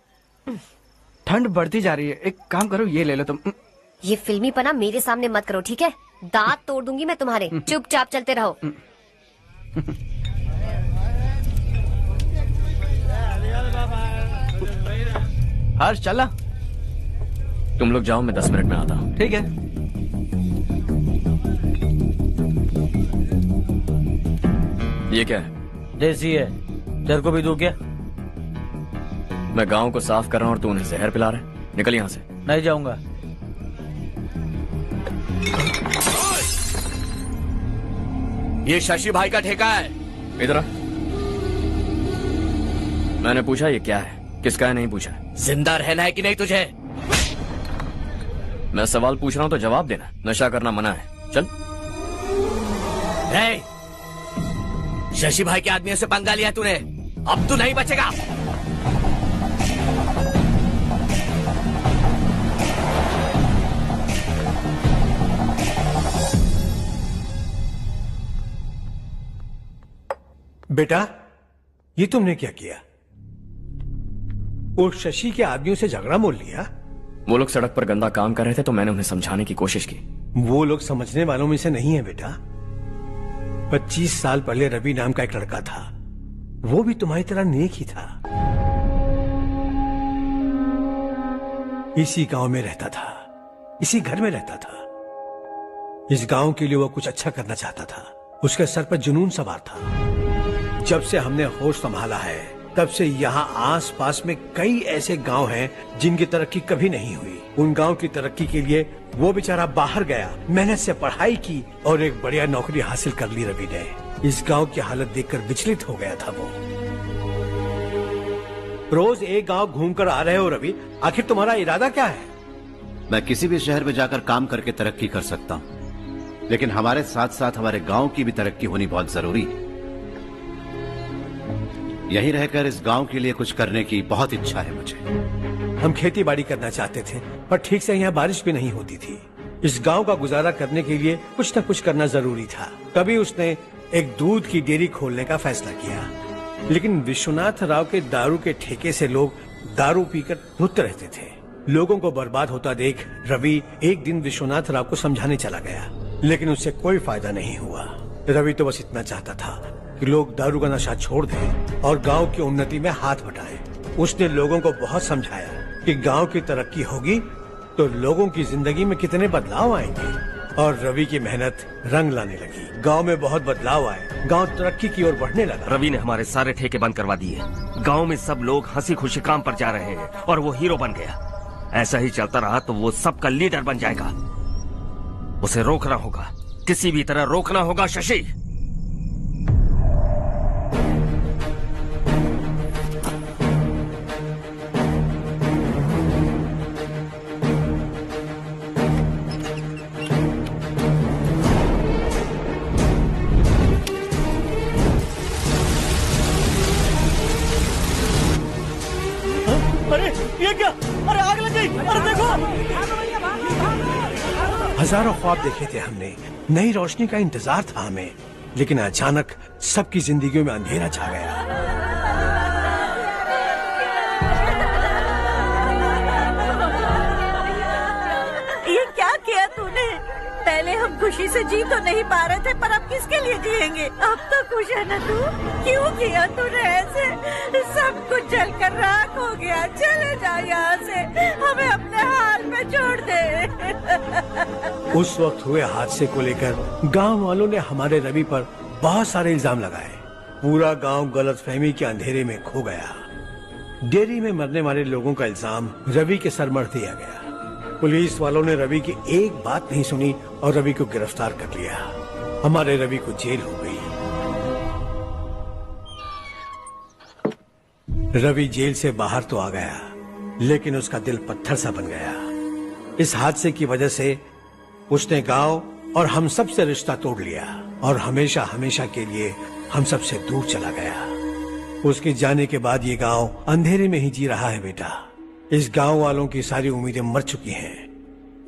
ठंड बढ़ती जा रही है, एक काम करो ये ले लो तुम। ये फिल्मी पना मेरे सामने मत करो, ठीक है? दांत तोड़ दूंगी मैं तुम्हारे। चुपचाप चलते रहो। हर्ष चला। तुम लोग जाओ, मैं 10 मिनट में आता हूँ। ठीक है। ये क्या है? देसी है, तेरे को भी दूं क्या? मैं गांव को साफ कर रहा हूँ और तू उन्हें जहर पिला रहा है। निकल यहाँ से। नहीं जाऊंगा। ये शशि भाई का ठेका है। इधर आ। मैंने पूछा ये क्या है, किसका है नहीं पूछा। जिंदा रहना है कि नहीं तुझे? मैं सवाल पूछ रहा हूं तो जवाब देना। नशा करना मना है। चल। शशि भाई के आदमियों से पंगा लिया तूने, अब तू नहीं बचेगा। बेटा, ये तुमने क्या किया? वो शशि के आदमियों से झगड़ा मोल लिया? वो लोग सड़क पर गंदा काम कर रहे थे तो मैंने उन्हें समझाने की कोशिश की। वो लोग समझने वालों में से नहीं है बेटा। 25 साल पहले रवि नाम का एक लड़का था, वो भी तुम्हारी तरह नेक ही था। इसी गांव में रहता था, इसी घर में रहता था। इस गांव के लिए वो कुछ अच्छा करना चाहता था। उसके सर पर जुनून सवार था। जब से हमने होश संभाला है तब से यहाँ आस पास में कई ऐसे गांव हैं जिनकी तरक्की कभी नहीं हुई। उन गांव की तरक्की के लिए वो बेचारा बाहर गया, मेहनत से पढ़ाई की और एक बढ़िया नौकरी हासिल कर ली रवि ने। इस गांव की हालत देखकर विचलित हो गया था वो। रोज एक गांव घूमकर आ रहे हो रवि, आखिर तुम्हारा इरादा क्या है? मैं किसी भी शहर में जाकर काम करके तरक्की कर सकता हूँ, लेकिन हमारे साथ साथ हमारे गांव की भी तरक्की होनी बहुत जरूरी है। यहीं रहकर इस गांव के लिए कुछ करने की बहुत इच्छा है मुझे। हम खेती बाड़ी करना चाहते थे, पर ठीक से यहाँ बारिश भी नहीं होती थी। इस गांव का गुजारा करने के लिए कुछ न कुछ करना जरूरी था। तभी उसने एक दूध की डेयरी खोलने का फैसला किया। लेकिन विश्वनाथ राव के दारू के ठेके से लोग दारू पीकर धुत रहते थे। लोगों को बर्बाद होता देख रवि एक दिन विश्वनाथ राव को समझाने चला गया, लेकिन उससे कोई फायदा नहीं हुआ। रवि तो बस इतना चाहता था कि लोग दारू का नशा छोड़ दें और गांव की उन्नति में हाथ बटाएं। उसने लोगों को बहुत समझाया कि गांव की तरक्की होगी तो लोगों की जिंदगी में कितने बदलाव आएंगे, और रवि की मेहनत रंग लाने लगी। गांव में बहुत बदलाव आए, गांव तरक्की की ओर बढ़ने लगा। रवि ने हमारे सारे ठेके बंद करवा दिए। गांव में सब लोग हंसी खुशी काम पर जा रहे हैं और वो हीरो बन गया। ऐसा ही चलता रहा तो वो सबका लीडर बन जाएगा। उसे रोकना होगा, किसी भी तरह रोकना होगा शशि। अरे ये क्या? अरे आग लग गई! अरे देखो! हजारों ख्वाब देखे थे हमने, नई रोशनी का इंतजार था हमें, लेकिन अचानक सबकी जिंदगियों में अंधेरा छा गया। ये क्या किया तूने? पहले हम खुशी से जी तो नहीं पा रहे थे, पर अब किसके लिए जिएंगे? अब तो खुश है ना तू? क्यों किया तूने ऐसे? सब कुछ जलकर राख हो गया। चले जा यहाँ से, हमें अपने हाल में छोड़ दे। उस वक्त हुए हादसे को लेकर गांव वालों ने हमारे रवि पर बहुत सारे इल्जाम लगाए। पूरा गांव गलतफहमी के अंधेरे में खो गया। डेयरी में मरने वाले लोगों का इल्जाम रवि के सर मढ़ दिया गया। पुलिस वालों ने रवि की एक बात नहीं सुनी और रवि को गिरफ्तार कर लिया। हमारे रवि को जेल हो गई। रवि जेल से बाहर तो आ गया, लेकिन उसका दिल पत्थर सा बन गया। इस हादसे की वजह से उसने गांव और हम सब से रिश्ता तोड़ लिया और हमेशा हमेशा के लिए हम सब से दूर चला गया। उसके जाने के बाद ये गांव अंधेरे में ही जी रहा है बेटा। इस गांव वालों की सारी उम्मीदें मर चुकी हैं,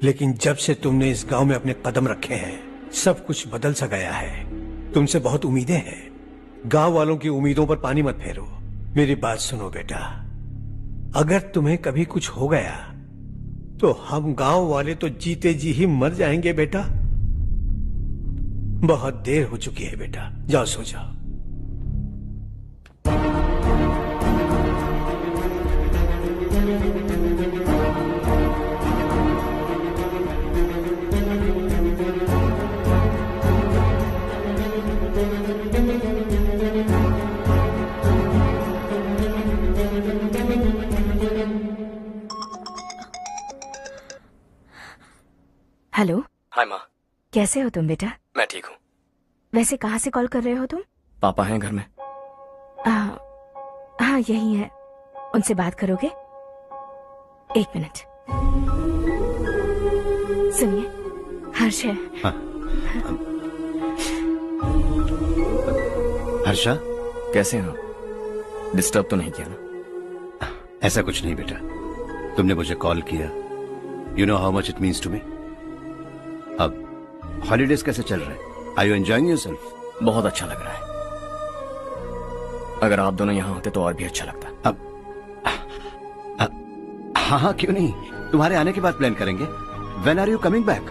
लेकिन जब से तुमने इस गांव में अपने कदम रखे हैं सब कुछ बदल सा गया है। तुमसे बहुत उम्मीदें हैं। गांव वालों की उम्मीदों पर पानी मत फेरो। मेरी बात सुनो बेटा, अगर तुम्हें कभी कुछ हो गया तो हम गांव वाले तो जीते जी ही मर जाएंगे बेटा। बहुत देर हो चुकी है बेटा, जाओ सो जाओ। हेलो। हाय माँ। कैसे हो तुम बेटा? मैं ठीक हूँ। वैसे कहाँ से कॉल कर रहे हो तुम? पापा हैं घर में? हाँ यही है। उनसे बात करोगे? एक मिनट सुनिए, हर्ष है। हाँ। हर्षा कैसे हैं आप? डिस्टर्ब तो नहीं किया ना? ऐसा कुछ नहीं बेटा, तुमने मुझे कॉल किया। You know how much it means to me. अब हॉलीडेज कैसे चल रहे हैं? Are you enjoying yourself? बहुत अच्छा लग रहा है। अगर आप दोनों यहाँ होते तो और भी अच्छा लगता। अब हाँ क्यों नहीं, तुम्हारे आने के बाद प्लान करेंगे। When are you coming back?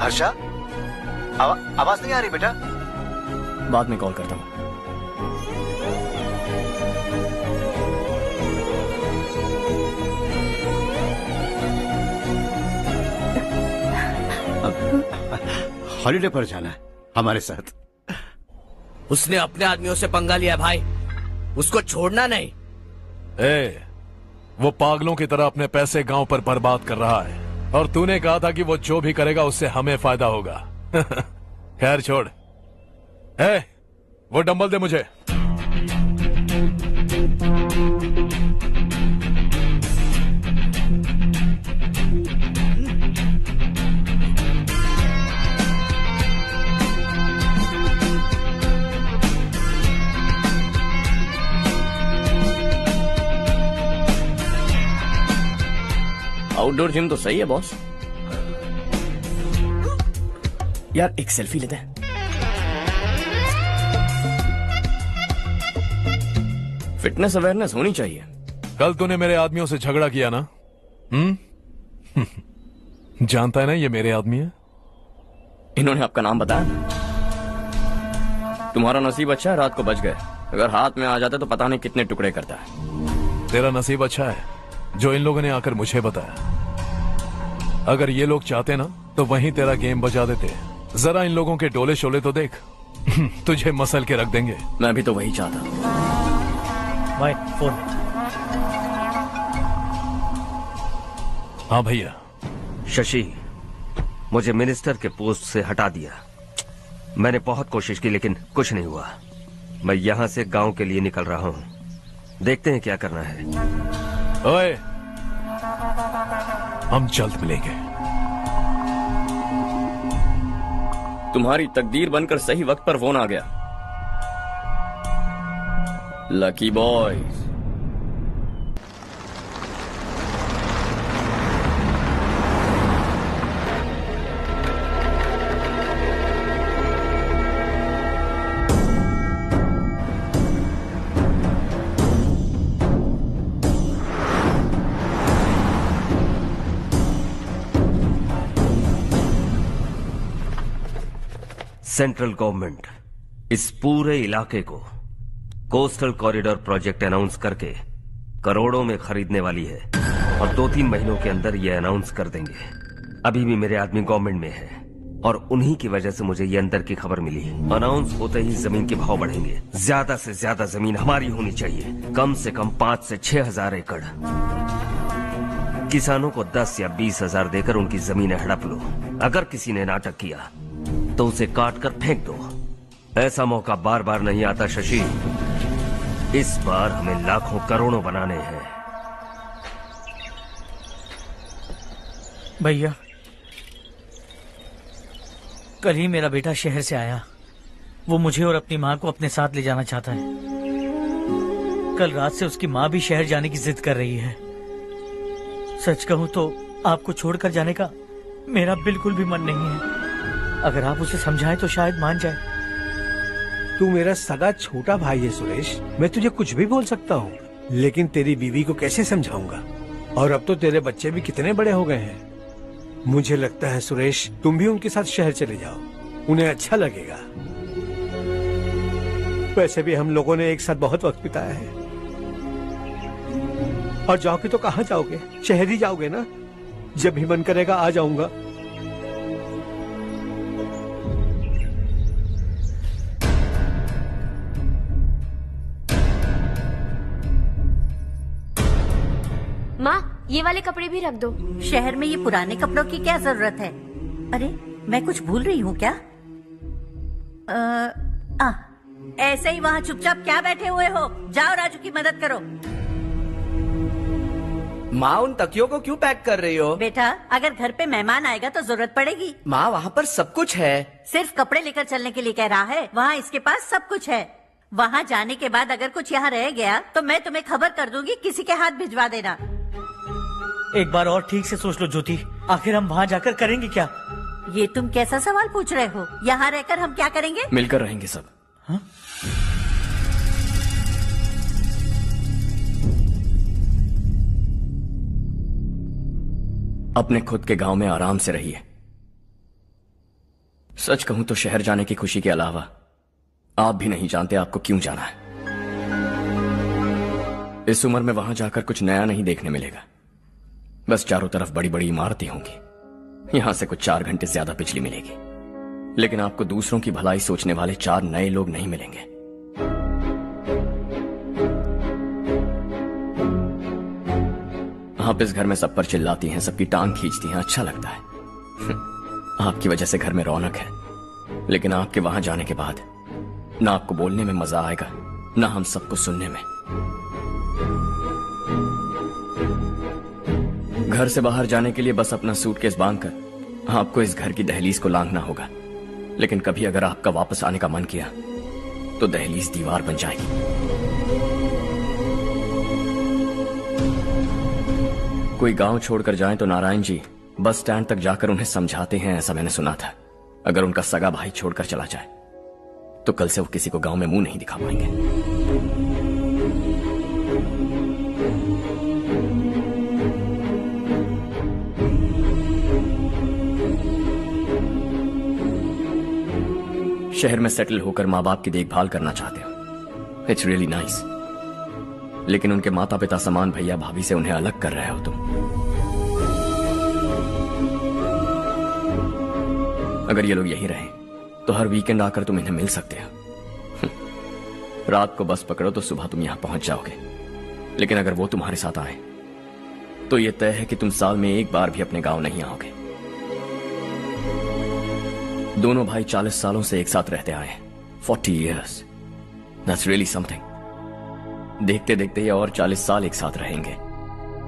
Harsha आवाज नहीं आ रही बेटा। बाद में कॉल करता हूँ। हॉलीडे पर जाना है हमारे साथ। उसने अपने आदमियों से पंगा लिया भाई, उसको छोड़ना नहीं। वो पागलों की तरह अपने पैसे गांव पर बर्बाद कर रहा है और तूने कहा था कि वो जो भी करेगा उससे हमें फायदा होगा। खैर छोड़। वो डंबल दे मुझे। आउटडोर जिम तो सही है बॉस। यार एक सेल्फी लेते हैं। फिटनेस अवेयरनेस होनी चाहिए। कल तूने मेरे आदमियों से झगड़ा किया ना? जानता है ना ये मेरे आदमी है। इन्होंने आपका नाम बताया? तुम्हारा नसीब अच्छा है रात को बच गए, अगर हाथ में आ जाते तो पता नहीं कितने टुकड़े करता है। तेरा नसीब अच्छा है जो इन लोगों ने आकर मुझे बताया। अगर ये लोग चाहते ना तो वहीं तेरा गेम बजा देते। जरा इन लोगों के डोले शोले तो देख। तुझे मसल के रख देंगे। मैं भी तो वही चाहता। भाई फोन। हाँ भैया। शशि, मुझे मिनिस्टर के पोस्ट से हटा दिया। मैंने बहुत कोशिश की लेकिन कुछ नहीं हुआ। मैं यहाँ से गांव के लिए निकल रहा हूँ। देखते हैं क्या करना है। ओए, हम जल्द मिलेंगे। तुम्हारी तकदीर बनकर सही वक्त पर फोन आ गया। Lucky boys. सेंट्रल गवर्नमेंट इस पूरे इलाके को कोस्टल कॉरिडोर प्रोजेक्ट अनाउंस करके करोड़ों में खरीदने वाली है और 2-3 महीनों के अंदर ये अनाउंस कर देंगे। अभी भी मेरे आदमी गवर्नमेंट में है और उन्हीं की वजह से मुझे ये अंदर की खबर मिली। अनाउंस होते ही जमीन के भाव बढ़ेंगे। ज्यादा से ज्यादा जमीन हमारी होनी चाहिए, कम से कम 5 से 6 हजार एकड़। किसानों को 10 या 20 हजार देकर उनकी जमीनें हड़प लो। अगर किसी ने नाटक किया तो उसे काट कर फेंक दो। ऐसा मौका बार बार नहीं आता शशि। इस बार हमें लाखों करोड़ों बनाने हैं। भैया, कल ही मेरा बेटा शहर से आया। वो मुझे और अपनी माँ को अपने साथ ले जाना चाहता है। कल रात से उसकी माँ भी शहर जाने की जिद कर रही है। सच कहूँ तो आपको छोड़कर जाने का मेरा बिल्कुल भी मन नहीं है। अगर आप उसे समझाएं तो शायद मान जाए। तू मेरा सगा छोटा भाई है सुरेश, मैं तुझे कुछ भी बोल सकता हूँ, लेकिन तेरी बीवी को कैसे समझाऊंगा? और अब तो तेरे बच्चे भी कितने बड़े हो गए हैं। मुझे लगता है सुरेश, तुम भी उनके साथ शहर चले जाओ, उन्हें अच्छा लगेगा। वैसे भी हम लोगों ने एक साथ बहुत वक्त बिताया है। और जाओगे तो कहाँ जाओगे? शहर ही जाओगे ना? जब भी मन करेगा आ जाऊंगा। माँ, ये वाले कपड़े भी रख दो। शहर में ये पुराने कपड़ों की क्या जरूरत है? अरे, मैं कुछ भूल रही हूँ क्या? ऐसे ही वहाँ चुपचाप क्या बैठे हुए हो? जाओ राजू की मदद करो। माँ, उन तकियों को क्यों पैक कर रही हो? बेटा, अगर घर पे मेहमान आएगा तो जरूरत पड़ेगी। माँ, वहाँ पर सब कुछ है। सिर्फ कपड़े लेकर चलने के लिए कह रहा है? वहाँ इसके पास सब कुछ है। वहाँ जाने के बाद अगर कुछ यहाँ रह गया तो मैं तुम्हें खबर कर दूंगी, किसी के हाथ भिजवा देना। एक बार और ठीक से सोच लो ज्योति, आखिर हम वहाँ जाकर करेंगे क्या? ये तुम कैसा सवाल पूछ रहे हो? यहाँ रहकर हम क्या करेंगे? मिलकर रहेंगे सब। हाँ? अपने खुद के गांव में आराम से रहिए। सच कहूं तो शहर जाने की खुशी के अलावा आप भी नहीं जानते आपको क्यों जाना है। इस उम्र में वहां जाकर कुछ नया नहीं देखने मिलेगा। बस चारों तरफ बड़ी बड़ी इमारतें होंगी। यहां से कुछ 4 घंटे ज्यादा बिजली मिलेगी, लेकिन आपको दूसरों की भलाई सोचने वाले 4 नए लोग नहीं मिलेंगे। आप इस घर में सब पर चिल्लाती हैं, सबकी टांग खींचती हैं, अच्छा लगता है। आपकी वजह से घर में रौनक है, लेकिन आपके वहां जाने के बाद ना आपको बोलने में मजा आएगा, ना हम सबको सुनने में। घर से बाहर जाने के लिए बस अपना सूटकेस बांधकर आपको इस घर की दहलीज को लांघना होगा, लेकिन कभी अगर आपका वापस आने का मन किया तो दहलीज दीवार बन जाएगी। कोई गांव छोड़कर जाएं तो नारायण जी बस स्टैंड तक जाकर उन्हें समझाते हैं, ऐसा मैंने सुना था। अगर उनका सगा भाई छोड़कर चला जाए तो कल से वो किसी को गांव में मुंह नहीं दिखा पाएंगे। शहर में सेटल होकर माँ बाप की देखभाल करना चाहते हो, इट्स रियली नाइस, लेकिन उनके माता पिता समान भैया भाभी से उन्हें अलग कर रहे हो तुम। अगर ये लोग यहीं रहें तो हर वीकेंड आकर तुम इन्हें मिल सकते हो। रात को बस पकड़ो तो सुबह तुम यहां पहुंच जाओगे, लेकिन अगर वो तुम्हारे साथ आए तो ये तय है कि तुम साल में एक बार भी अपने गांव नहीं आओगे। दोनों भाई 40 सालों से एक साथ रहते आए, 40 years, that's really something। देखते देखते ये और 40 साल एक साथ रहेंगे।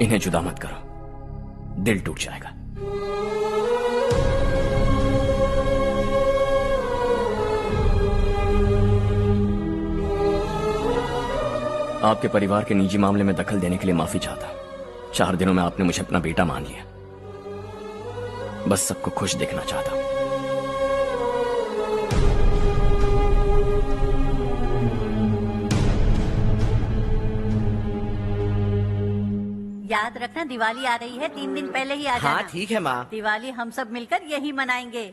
इन्हें जुदा मत करो, दिल टूट जाएगा। आपके परिवार के निजी मामले में दखल देने के लिए माफी चाहता। 4 दिनों में आपने मुझे अपना बेटा मान लिया। बस सबको खुश देखना चाहता। याद रखना, दिवाली आ रही है, 3 दिन पहले ही आ जाना। हाँ ठीक है माँ। दिवाली हम सब मिलकर यही मनाएंगे।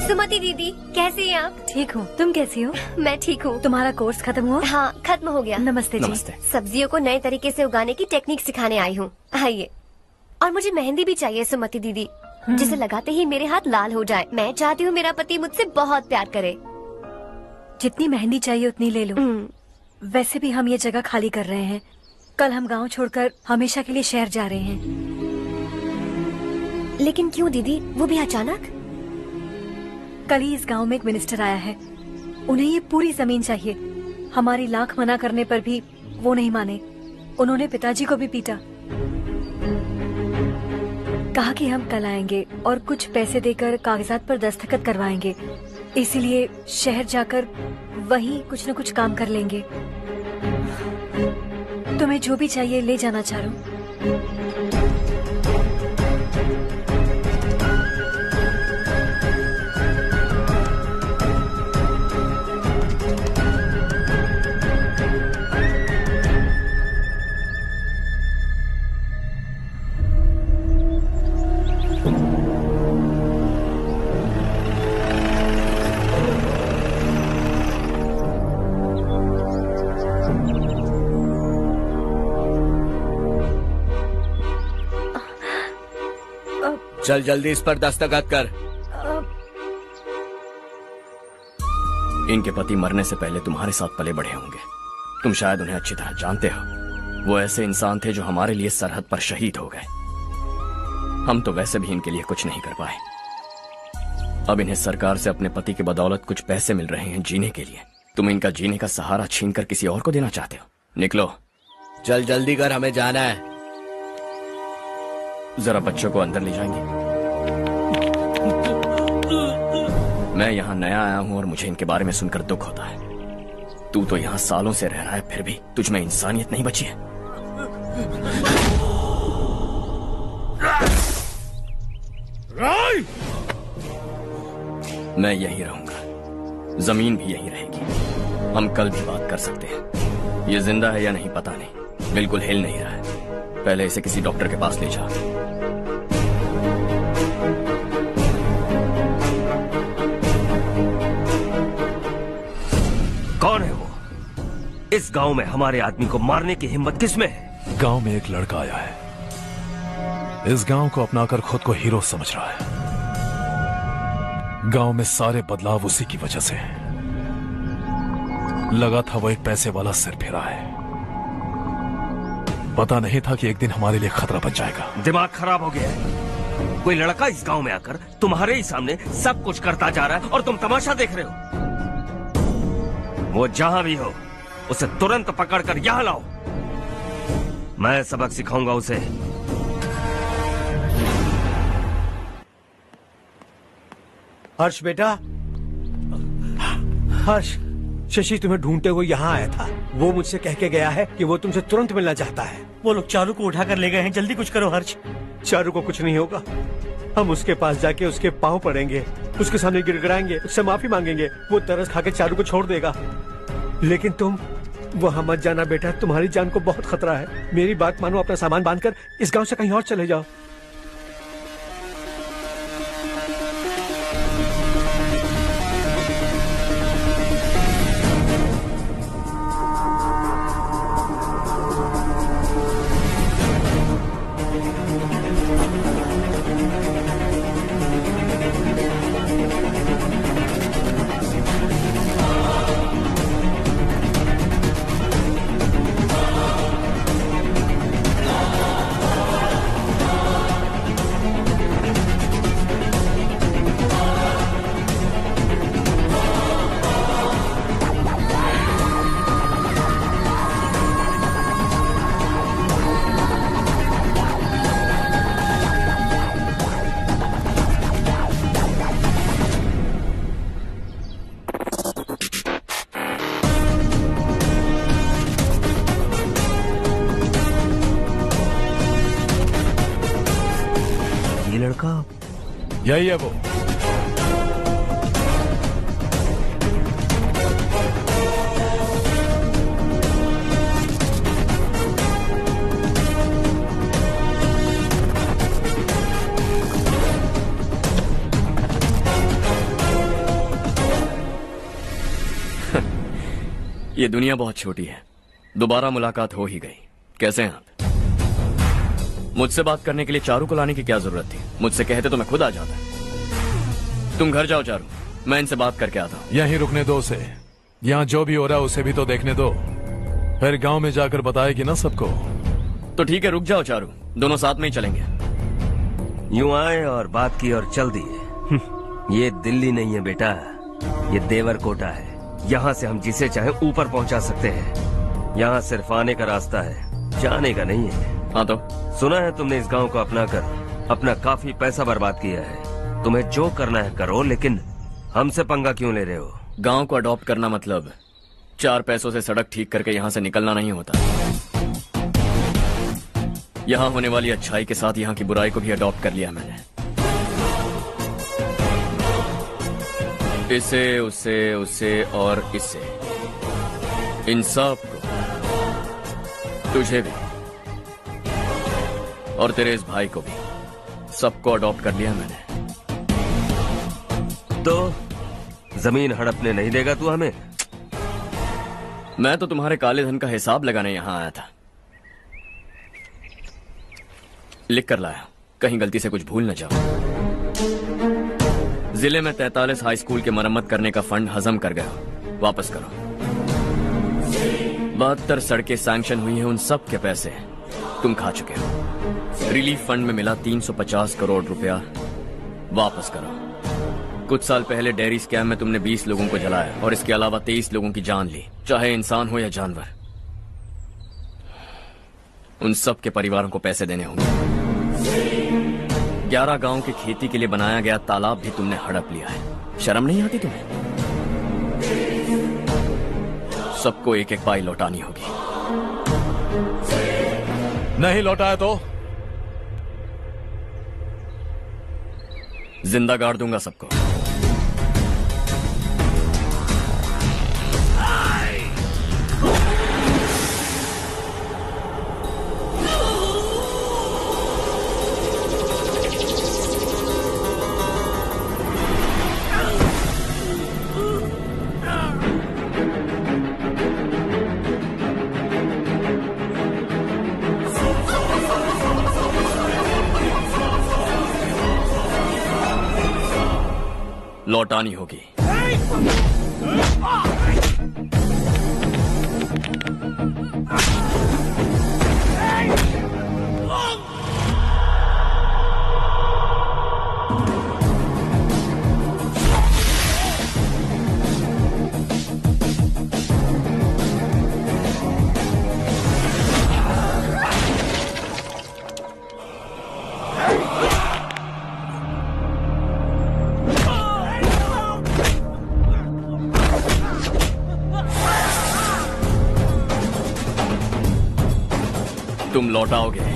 सुमति दीदी, कैसे हैं आप? ठीक हूँ, तुम कैसी हो? मैं ठीक हूँ। तुम्हारा कोर्स खत्म हुआ? हाँ, खत्म हो गया। नमस्ते जी। नमस्ते। सब्जियों को नए तरीके से उगाने की टेक्निक सिखाने आई हूँ। आइए। और मुझे मेहंदी भी चाहिए सुमति दीदी, जिसे लगाते ही मेरे हाथ लाल हो जाए। मैं चाहती हूँ मेरा पति मुझसे बहुत प्यार करे। जितनी मेहंदी चाहिए उतनी ले लो। वैसे भी हम ये जगह खाली कर रहे हैं। कल हम गांव छोड़कर हमेशा के लिए शहर जा रहे हैं। लेकिन क्यों दीदी, वो भी अचानक? कल ही इस गांव में एक मिनिस्टर आया है, उन्हें ये पूरी जमीन चाहिए। हमारी लाख मना करने पर भी वो नहीं माने। उन्होंने पिताजी को भी पीटा। कहा कि हम कल आएंगे और कुछ पैसे देकर कागजात पर दस्तखत करवाएंगे। इसीलिए शहर जाकर वहीं कुछ न कुछ काम कर लेंगे। तुम्हें जो भी चाहिए ले जाना चारू। चल जल्दी इस पर दस्तखत कर। इनके पति मरने से पहले तुम्हारे साथ पले बढ़े होंगे। तुम शायद उन्हें अच्छी तरह जानते हो। वो ऐसे इंसान थे जो हमारे लिए सरहद पर शहीद हो गए। हम तो वैसे भी इनके लिए कुछ नहीं कर पाए। अब इन्हें सरकार से अपने पति की बदौलत कुछ पैसे मिल रहे हैं जीने के लिए। तुम इनका जीने का सहारा छीनकर किसी और को देना चाहते हो। निकलो, चल जल्दी कर, हमें जाना है। जरा बच्चों को अंदर ले जाएंगे। मैं यहाँ नया आया हूँ और मुझे इनके बारे में सुनकर दुख होता है। तू तो यहाँ सालों से रह रहा है, फिर भी तुझ में इंसानियत नहीं बची है। मैं यहीं रहूंगा, जमीन भी यहीं रहेगी। हम कल भी बात कर सकते हैं। ये जिंदा है या नहीं पता नहीं, बिल्कुल हिल नहीं रहा है। पहले इसे किसी डॉक्टर के पास ले जा। कौन है वो? इस गांव में हमारे आदमी को मारने की हिम्मत किसमें है? गांव में एक लड़का आया है। इस गांव को अपनाकर खुद को हीरो समझ रहा है। गांव में सारे बदलाव उसी की वजह से हैं। लगा था वो एक पैसे वाला सिर फिरा है। पता नहीं था कि एक दिन हमारे लिए खतरा बन जाएगा। दिमाग खराब हो गया है। कोई लड़का इस गांव में आकर तुम्हारे ही सामने सब कुछ करता जा रहा है और तुम तमाशा देख रहे हो। वो जहां भी हो उसे तुरंत पकड़कर यहां लाओ। मैं सबक सिखाऊंगा उसे। हर्ष बेटा, हर्ष, शशि तुम्हें ढूंढते हुए यहाँ आया था। वो मुझसे कह के गया है कि वो तुमसे तुरंत मिलना चाहता है। वो लोग चारू को उठाकर ले गए हैं, जल्दी कुछ करो हर्ष। चारू को कुछ नहीं होगा। हम उसके पास जाके उसके पांव पड़ेंगे, उसके सामने गिड़गिड़ाएंगे, उससे माफी मांगेंगे। वो तरस खा के चारू को छोड़ देगा। लेकिन तुम वहां मत जाना बेटा, तुम्हारी जान को बहुत खतरा है। मेरी बात मानो, अपना सामान बांधकर इस गांव से कहीं और चले जाओ। यही है वो। ये दुनिया बहुत छोटी है। दोबारा मुलाकात हो ही गई। कैसे हैं आप? मुझसे बात करने के लिए चारू को लाने की क्या जरूरत थी? मुझसे कहते तो मैं खुद आ जाता। तुम घर जाओ चारू, मैं इनसे बात करके आता हूँ। यहीं रुकने दो उसे। यहाँ जो भी हो रहा है उसे भी तो देखने दो, फिर गांव में जाकर बताएगी ना सबको। तो ठीक है, रुक जाओ चारू, दोनों साथ में ही चलेंगे। यूं आए और बात की और चल दिए। ये दिल्ली नहीं है बेटा, ये देवरकोटा है। यहाँ से हम जिसे चाहे ऊपर पहुँचा सकते हैं। यहाँ सिर्फ आने का रास्ता है, जाने का नहीं है। हाँ तो सुना है तुमने इस गांव को अपना कर अपना काफी पैसा बर्बाद किया है। तुम्हें जो करना है करो, लेकिन हमसे पंगा क्यों ले रहे हो? गांव को अडॉप्ट करना मतलब 4 पैसों से सड़क ठीक करके यहाँ से निकलना नहीं होता। यहाँ होने वाली अच्छाई के साथ यहाँ की बुराई को भी अडॉप्ट कर लिया मैंने। इसे, उसे, उसे और इससे, इन सब को, तुझे भी और तेरे इस भाई को भी, सबको अडॉप्ट कर लिया मैंने। तो जमीन हड़पने नहीं देगा तू हमें? मैं तो तुम्हारे काले धन का हिसाब लगाने यहां आया था। लिख कर लाया, कहीं गलती से कुछ भूल न जाओ। जिले में 43 हाई स्कूल के मरम्मत करने का फंड हजम कर गया, वापस करो। 72 सड़कें सैंक्शन हुई हैं, उन सब के पैसे तुम खा चुके हो। रिलीफ फंड में मिला 350 करोड़ रुपया, वापस करो। कुछ साल पहले डेयरी स्कैम में तुमने 20 लोगों को जलाया और इसके अलावा 23 लोगों की जान ली, चाहे इंसान हो या जानवर। उन सब के परिवारों को पैसे देने होंगे। 11 गांव की खेती के लिए बनाया गया तालाब भी तुमने हड़प लिया है। शर्म नहीं आती तुम्हें? सबको एक एक पाई लौटानी होगी। नहीं लौटाया तो जिंदा गाड़ दूंगा सबको। लौटानी होगी। तुम लौटाओगे।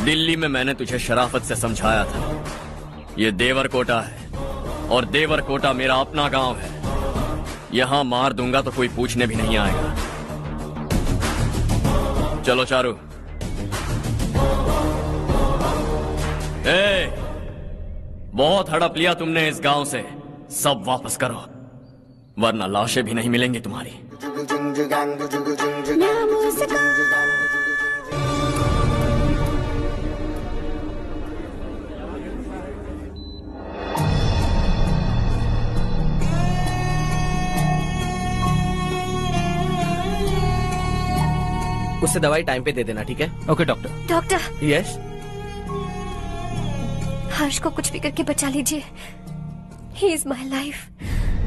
दिल्ली में मैंने तुझे शराफत से समझाया था, ये देवरकोटा है और देवरकोटा मेरा अपना गांव है। यहां मार दूंगा तो कोई पूछने भी नहीं आएगा। चलो चारू। बहुत हड़प लिया तुमने इस गांव से, सब वापस करो वरना लाशें भी नहीं मिलेंगी तुम्हारी। उससे दवाई टाइम पे दे देना, ठीक है? Okay doctor. Doctor. Yes. Harsh को कुछ भी करके बचा लीजिए। He is my life,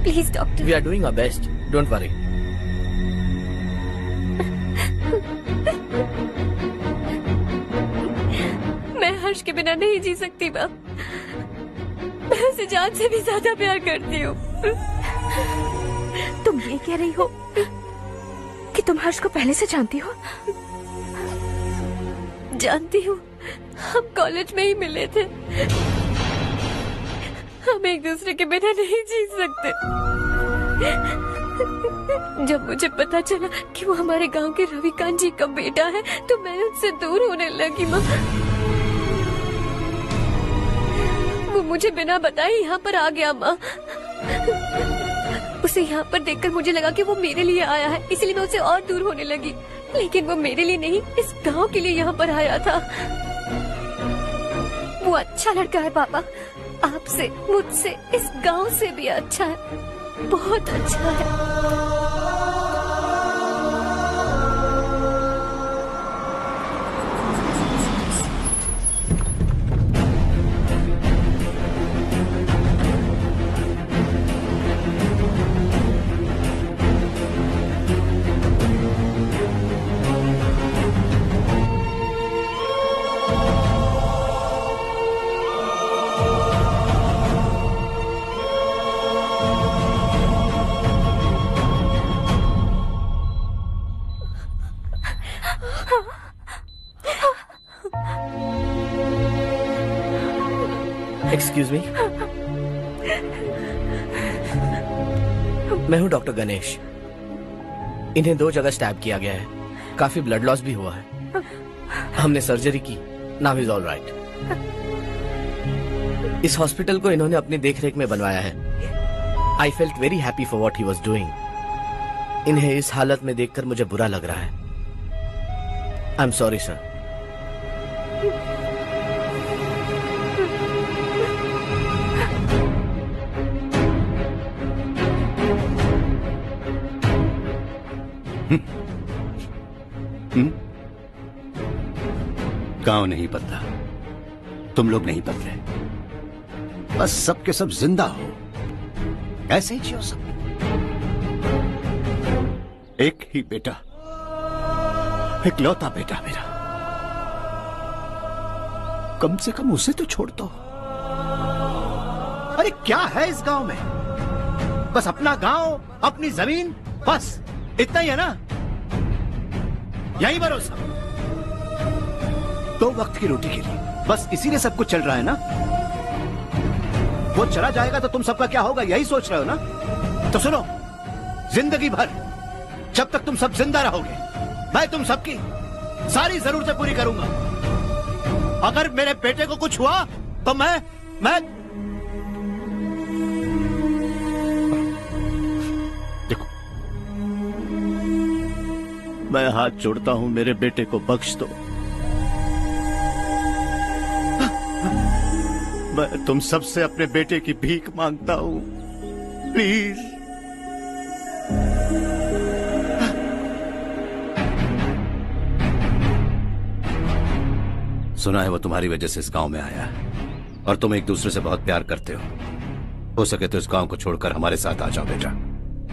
please doctor. We are doing our best, don't worry. मैं हर्ष के बिना नहीं जी सकती मैम। मैं उसे जान से भी ज्यादा प्यार करती हूँ। तुम ये कह रही हो कि तुम हर्ष को पहले से जानती हो? जानती हूँ, हम कॉलेज में ही मिले थे। हम एक दूसरे के बिना नहीं जी सकते। जब मुझे पता चला कि वो हमारे गांव के रविकांत जी का बेटा है तो मैं उनसे दूर होने लगी माँ। वो मुझे बिना बताए यहाँ पर आ गया माँ। उसे यहाँ पर देखकर मुझे लगा कि वो मेरे लिए आया है, इसलिए मैं उससे और दूर होने लगी। लेकिन वो मेरे लिए नहीं, इस गांव के लिए यहाँ पर आया था। वो अच्छा लड़का है पापा, आपसे, मुझसे, इस गांव से भी अच्छा है, बहुत अच्छा है। एक्सक्यूज मी, मैं हूं डॉक्टर गणेश। इन्हें 2 जगह स्टैब किया गया है, काफी ब्लड लॉस भी हुआ है। हमने सर्जरी की, नाउ इज ऑल राइट। इस हॉस्पिटल को इन्होंने अपनी देखरेख में बनवाया है। I felt very happy for what he was doing. इन्हें इस हालत में देखकर मुझे बुरा लग रहा है। I am sorry sir. गांव नहीं बदला, तुम लोग नहीं बदले, बस सबके सब जिंदा हो, ऐसे ही जियो सब। एक ही बेटा, इकलौता बेटा मेरा, कम से कम उसे तो छोड़ दो। अरे क्या है इस गांव में? बस अपना गांव, अपनी जमीन, बस इतना ही है ना? यही भरोसा, 2 वक्त की रोटी के लिए, बस इसीलिए सब कुछ चल रहा है ना? वो चला जाएगा तो तुम सबका क्या होगा, यही सोच रहे हो ना? तो सुनो, जिंदगी भर जब तक तुम सब जिंदा रहोगे, मैं तुम सबकी सारी जरूरतें पूरी करूंगा। अगर मेरे बेटे को कुछ हुआ तो मैं देखो, मैं हाथ जोड़ता हूं, मेरे बेटे को बख्श दो। मैं तुम सबसे अपने बेटे की भीख मांगता हूं, प्लीज। सुना है वो तुम्हारी वजह से इस गांव में आया है और तुम एक दूसरे से बहुत प्यार करते हो सके तो इस गांव को छोड़कर हमारे साथ आ जाओ बेटा,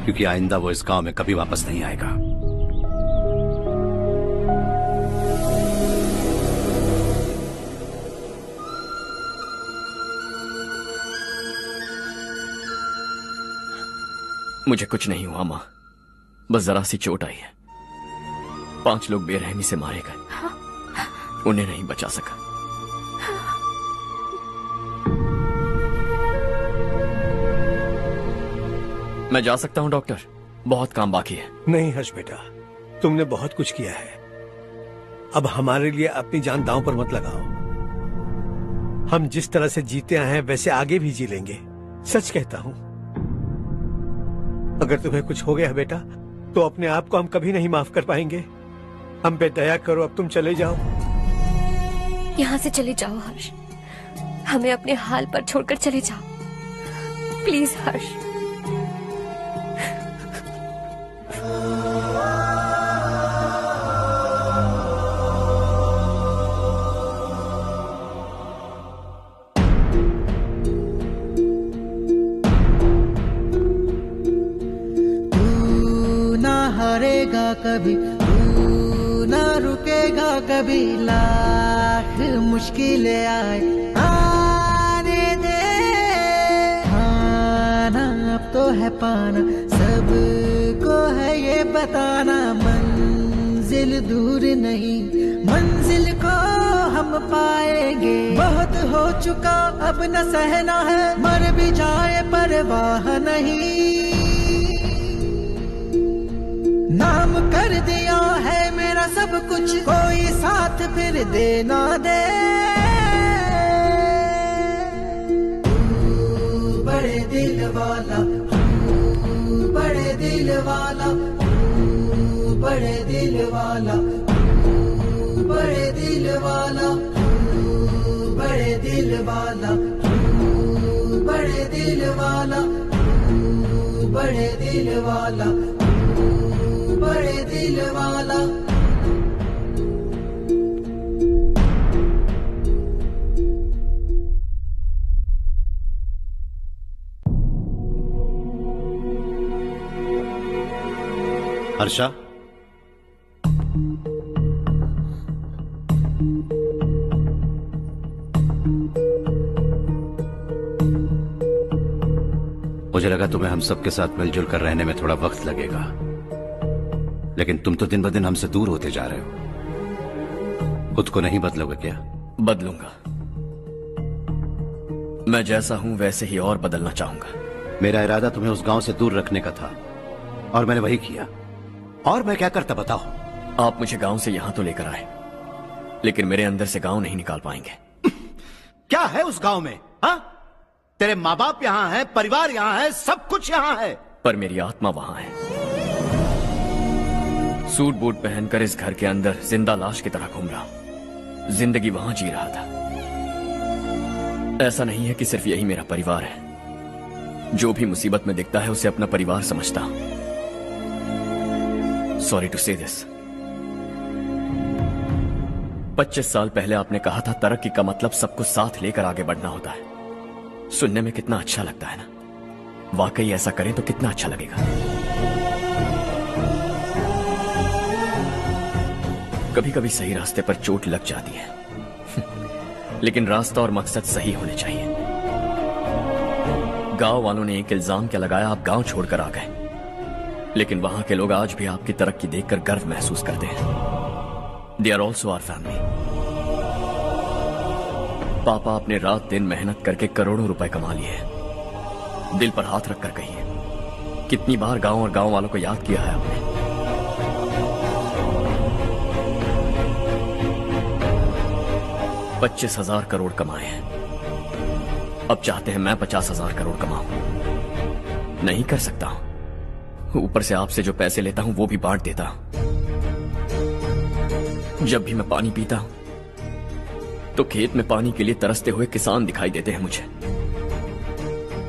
क्योंकि आइंदा वो इस गांव में कभी वापस नहीं आएगा। मुझे कुछ नहीं हुआ माँ, बस जरा सी चोट आई है। 5 लोग बेरहमी से मारे गए, उन्हें नहीं बचा सका। मैं जा सकता हूं डॉक्टर, बहुत काम बाकी है। नहीं हर्ष बेटा, तुमने बहुत कुछ किया है, अब हमारे लिए अपनी जान दांव पर मत लगाओ। हम जिस तरह से जीते आए हैं वैसे आगे भी जी लेंगे, सच कहता हूं। अगर तुम्हें कुछ हो गया बेटा तो अपने आप को हम कभी नहीं माफ कर पाएंगे। हम पे दया करो, अब तुम चले जाओ। यहाँ से चले जाओ हर्ष, हमें अपने हाल पर छोड़कर चले जाओ, प्लीज हर्ष। हारेगा कभी, तू ना रुकेगा कभी, लाख मुश्किलें आए आने दे। खाना अब तो है पाना, सबको है ये बताना, मंजिल दूर नहीं, मंजिल को हम पाएंगे। बहुत हो चुका अब न सहना है, मर भी जाए परवाह नहीं। नाम कर दिया है मेरा सब कुछ, कोई साथ फिर दे ना दे। बड़े दिल वाला, बड़े दिल वाला, बड़े दिल वाला, बड़े दिल वाला, बड़े दिल वाला, बड़े दिल वाला, बड़े दिल वाला, बड़े दिल वाला। हर्षा, मुझे लगा तुम्हें हम सबके साथ मिलजुल कर रहने में थोड़ा वक्त लगेगा, लेकिन तुम तो दिन ब दिन हमसे दूर होते जा रहे हो। खुद को नहीं बदलोगे क्या? बदलूंगा। मैं जैसा हूं वैसे ही और बदलना चाहूंगा। मेरा इरादा तुम्हें उस गांव से दूर रखने का था और मैंने वही किया। और मैं क्या करता बताओ? आप मुझे गांव से यहां तो लेकर आए, लेकिन मेरे अंदर से गांव नहीं निकाल पाएंगे। क्या है उस गांव में? हाँ, तेरे माँ बाप यहाँ हैं, परिवार यहाँ है, सब कुछ यहाँ है, पर मेरी आत्मा वहां है। सूट बूट पहनकर इस घर के अंदर जिंदा लाश की तरह घूम रहा हूं। जिंदगी वहां जी रहा था। ऐसा नहीं है कि सिर्फ यही मेरा परिवार है। जो भी मुसीबत में दिखता है उसे अपना परिवार समझता हूं। सॉरी टू से दिस। 25 साल पहले आपने कहा था तरक्की का मतलब सबको साथ लेकर आगे बढ़ना होता है। सुनने में कितना अच्छा लगता है ना? वाकई ऐसा करें तो कितना अच्छा लगेगा। कभी कभी सही रास्ते पर चोट लग जाती है, लेकिन रास्ता और मकसद सही होने चाहिए। गांव वालों ने एक इल्जाम क्या लगाया, आप गांव छोड़कर आ गए, लेकिन वहां के लोग आज भी आपकी तरक्की देखकर गर्व महसूस करते हैं। They are also our family. पापा आपने रात दिन मेहनत करके करोड़ों रुपए कमा लिए हैं। दिल पर हाथ रखकर कहिए, कितनी बार गांव और गांव वालों को याद किया है आपने? 25,000 करोड़ कमाए हैं। अब चाहते हैं मैं 50,000 करोड़ कमाऊं। नहीं कर सकता हूं। ऊपर से आपसे जो पैसे लेता हूं वो भी बांट देता हूं। जब भी मैं पानी पीता हूं तो खेत में पानी के लिए तरसते हुए किसान दिखाई देते हैं मुझे।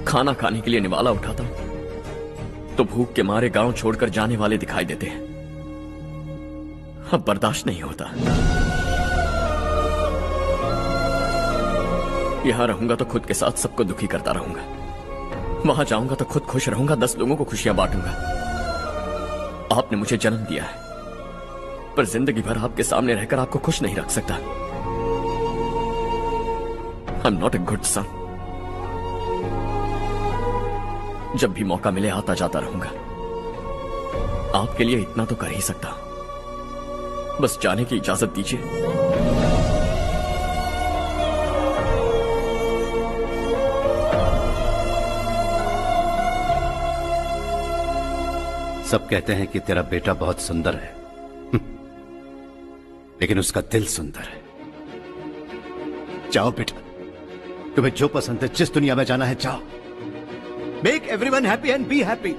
खाना खाने के लिए निवाला उठाता हूं तो भूख के मारे गांव छोड़कर जाने वाले दिखाई देते हैं। अब बर्दाश्त नहीं होता। यहां रहूंगा तो खुद के साथ सबको दुखी करता रहूंगा। वहां जाऊंगा तो खुद खुश रहूंगा, 10 लोगों को खुशियां बांटूंगा। आपने मुझे जन्म दिया है, पर जिंदगी भर आपके सामने रहकर आपको खुश नहीं रख सकता। I am not a good son. जब भी मौका मिले आता जाता रहूंगा। आपके लिए इतना तो कर ही सकता हूं। बस जाने की इजाजत दीजिए। सब कहते हैं कि तेरा बेटा बहुत सुंदर है, लेकिन उसका दिल सुंदर है। जाओ बेटा, तुम्हें जो पसंद है, जिस दुनिया में जाना है जाओ। Make everyone happy and be happy.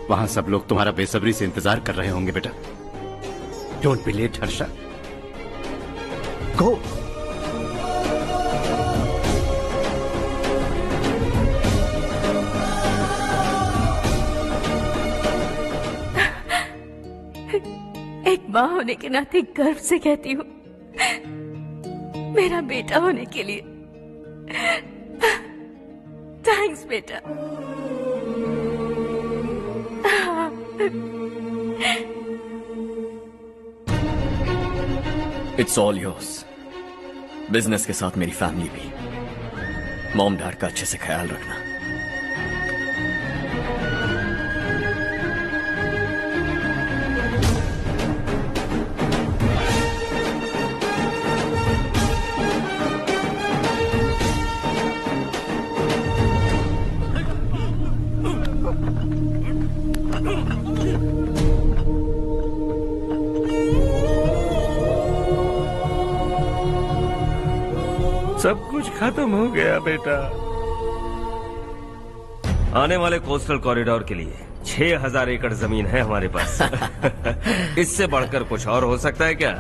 वहां सब लोग तुम्हारा बेसब्री से इंतजार कर रहे होंगे बेटा। डोंट बी लेट हर्षा, गो। एक माँ होने के नाते गर्व से कहती हूँ, मेरा बेटा होने के लिए थैंक्स बेटा। It's all yours. बिजनेस के साथ मेरी फैमिली भी। मॉम डैड का अच्छे से ख्याल रखना। सब कुछ खत्म हो गया बेटा। आने वाले कोस्टल कॉरिडोर के लिए 6000 एकड़ जमीन है हमारे पास। इससे बढ़कर कुछ और हो सकता है क्या?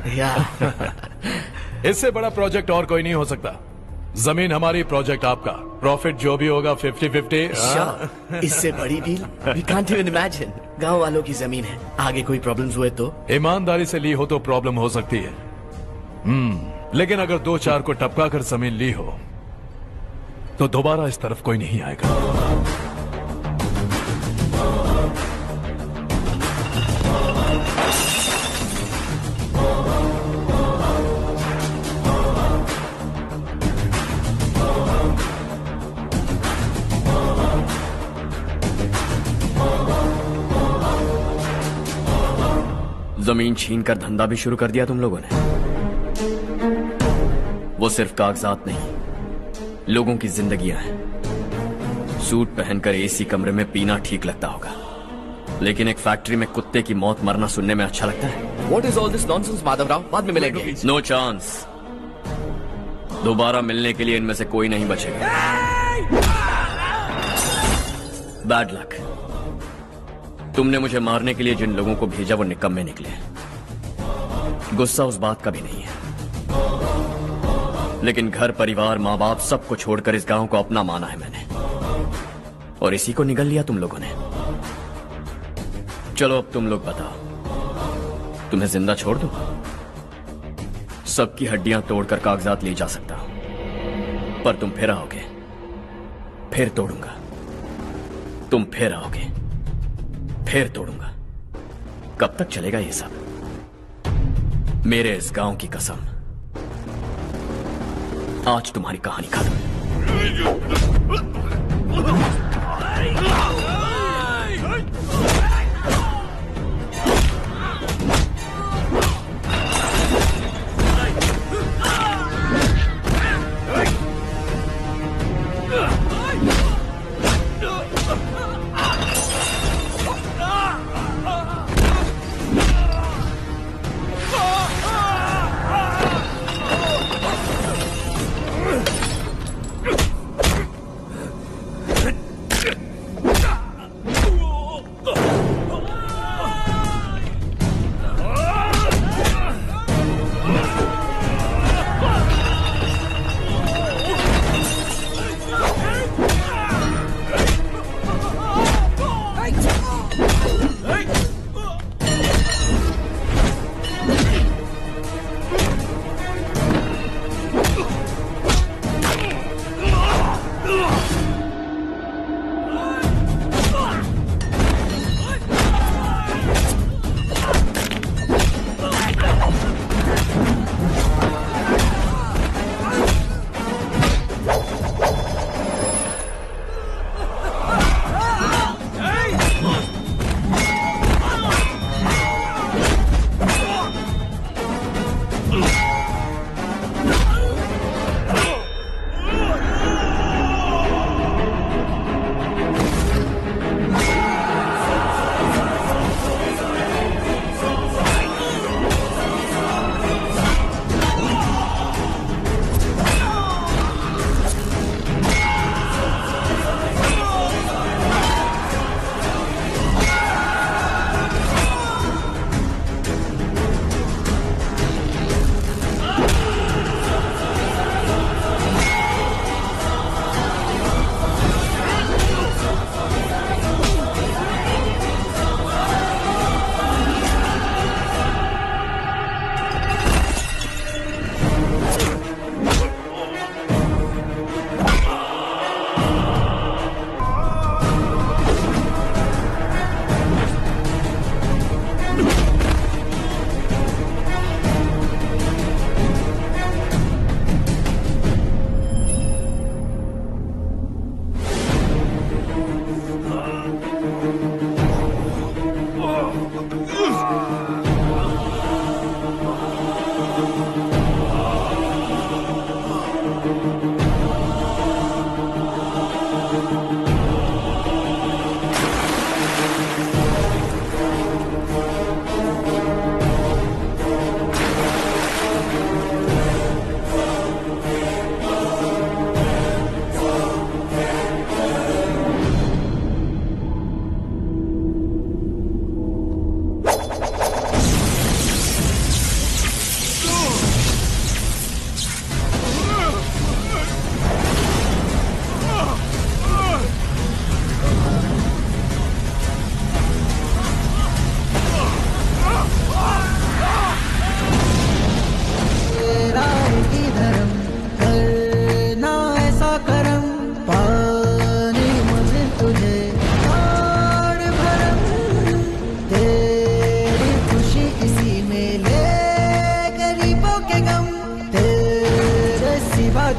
इससे बड़ा प्रोजेक्ट और कोई नहीं हो सकता। जमीन हमारी, प्रोजेक्ट आपका। प्रॉफिट जो भी होगा 50-50। इससे बड़ी deal we can't even imagine. गांव वालों की जमीन है, आगे कोई प्रॉब्लम्स हुए तो? ईमानदारी से ली हो तो प्रॉब्लम हो सकती है, लेकिन अगर 2-4 को टपका कर जमीन ली हो तो दोबारा इस तरफ कोई नहीं आएगा। जमीन छीन कर धंधा भी शुरू कर दिया तुम लोगों ने। वो सिर्फ कागजात नहीं, लोगों की जिंदगियां हैं। सूट पहनकर एसी कमरे में पीना ठीक लगता होगा, लेकिन एक फैक्ट्री में कुत्ते की मौत मरना सुनने में अच्छा लगता है। What is all this nonsense, Madhavrao? बाद में मिलेंगे। No chance. दोबारा मिलने के लिए इनमें से कोई नहीं बचेगा। Bad luck. तुमने मुझे मारने के लिए जिन लोगों को भेजा वो निकम्मे निकले। गुस्सा उस बात का भी नहीं है, लेकिन घर परिवार माँ बाप सबको छोड़कर इस गांव को अपना माना है मैंने, और इसी को निगल लिया तुम लोगों ने। चलो अब तुम लोग बताओ, तुम्हें जिंदा छोड़ दूं? सबकी हड्डियां तोड़कर कागजात ले जा सकता हूं, पर तुम फिर आओगे, फिर तोड़ूंगा। तुम फिर आओगे, फिर तोड़ूंगा। कब तक चलेगा ये सब? मेरे इस गांव की कसम, आज तुम्हारी कहानी खत्म।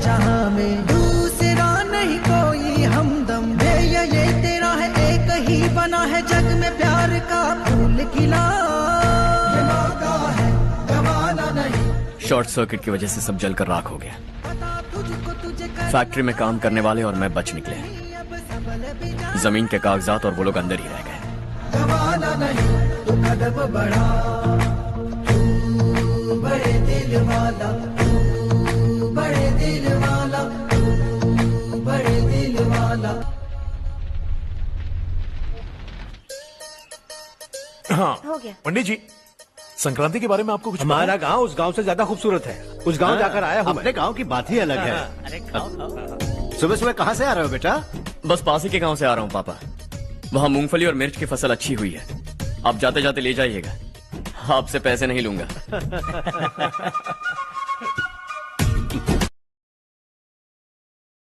जहां में दूसरा नहीं कोई हमदम। ये तेरा है एक ही बना है जग में प्यार का फूल खिला। ये मौका है गवाना नहीं। शॉर्ट सर्किट की वजह से सब जलकर राख हो गया। फैक्ट्री में काम करने वाले और मैं बच निकले। जमीन के कागजात और वो लोग अंदर ही रह गए। गवाना नहीं तू कदम बढ़ा, तू बड़े दिल वाला, तू बड़े दिल वाला, तू बड़े दिल वाला। हाँ हो गया। पंडित जी, संक्रांति के बारे में आपको कुछ हमारा गांव उस गांव से ज्यादा खूबसूरत है। उस गांव जाकर आया हूँ। अपने गांव की बात ही अलग है। सुबह सुबह कहाँ से आ रहे हो बेटा? बस पास ही के गांव से आ रहा हूँ पापा। वहाँ मूंगफली और मिर्च की फसल अच्छी हुई है। आप जाते जाते ले जाइएगा। आपसे पैसे नहीं लूंगा।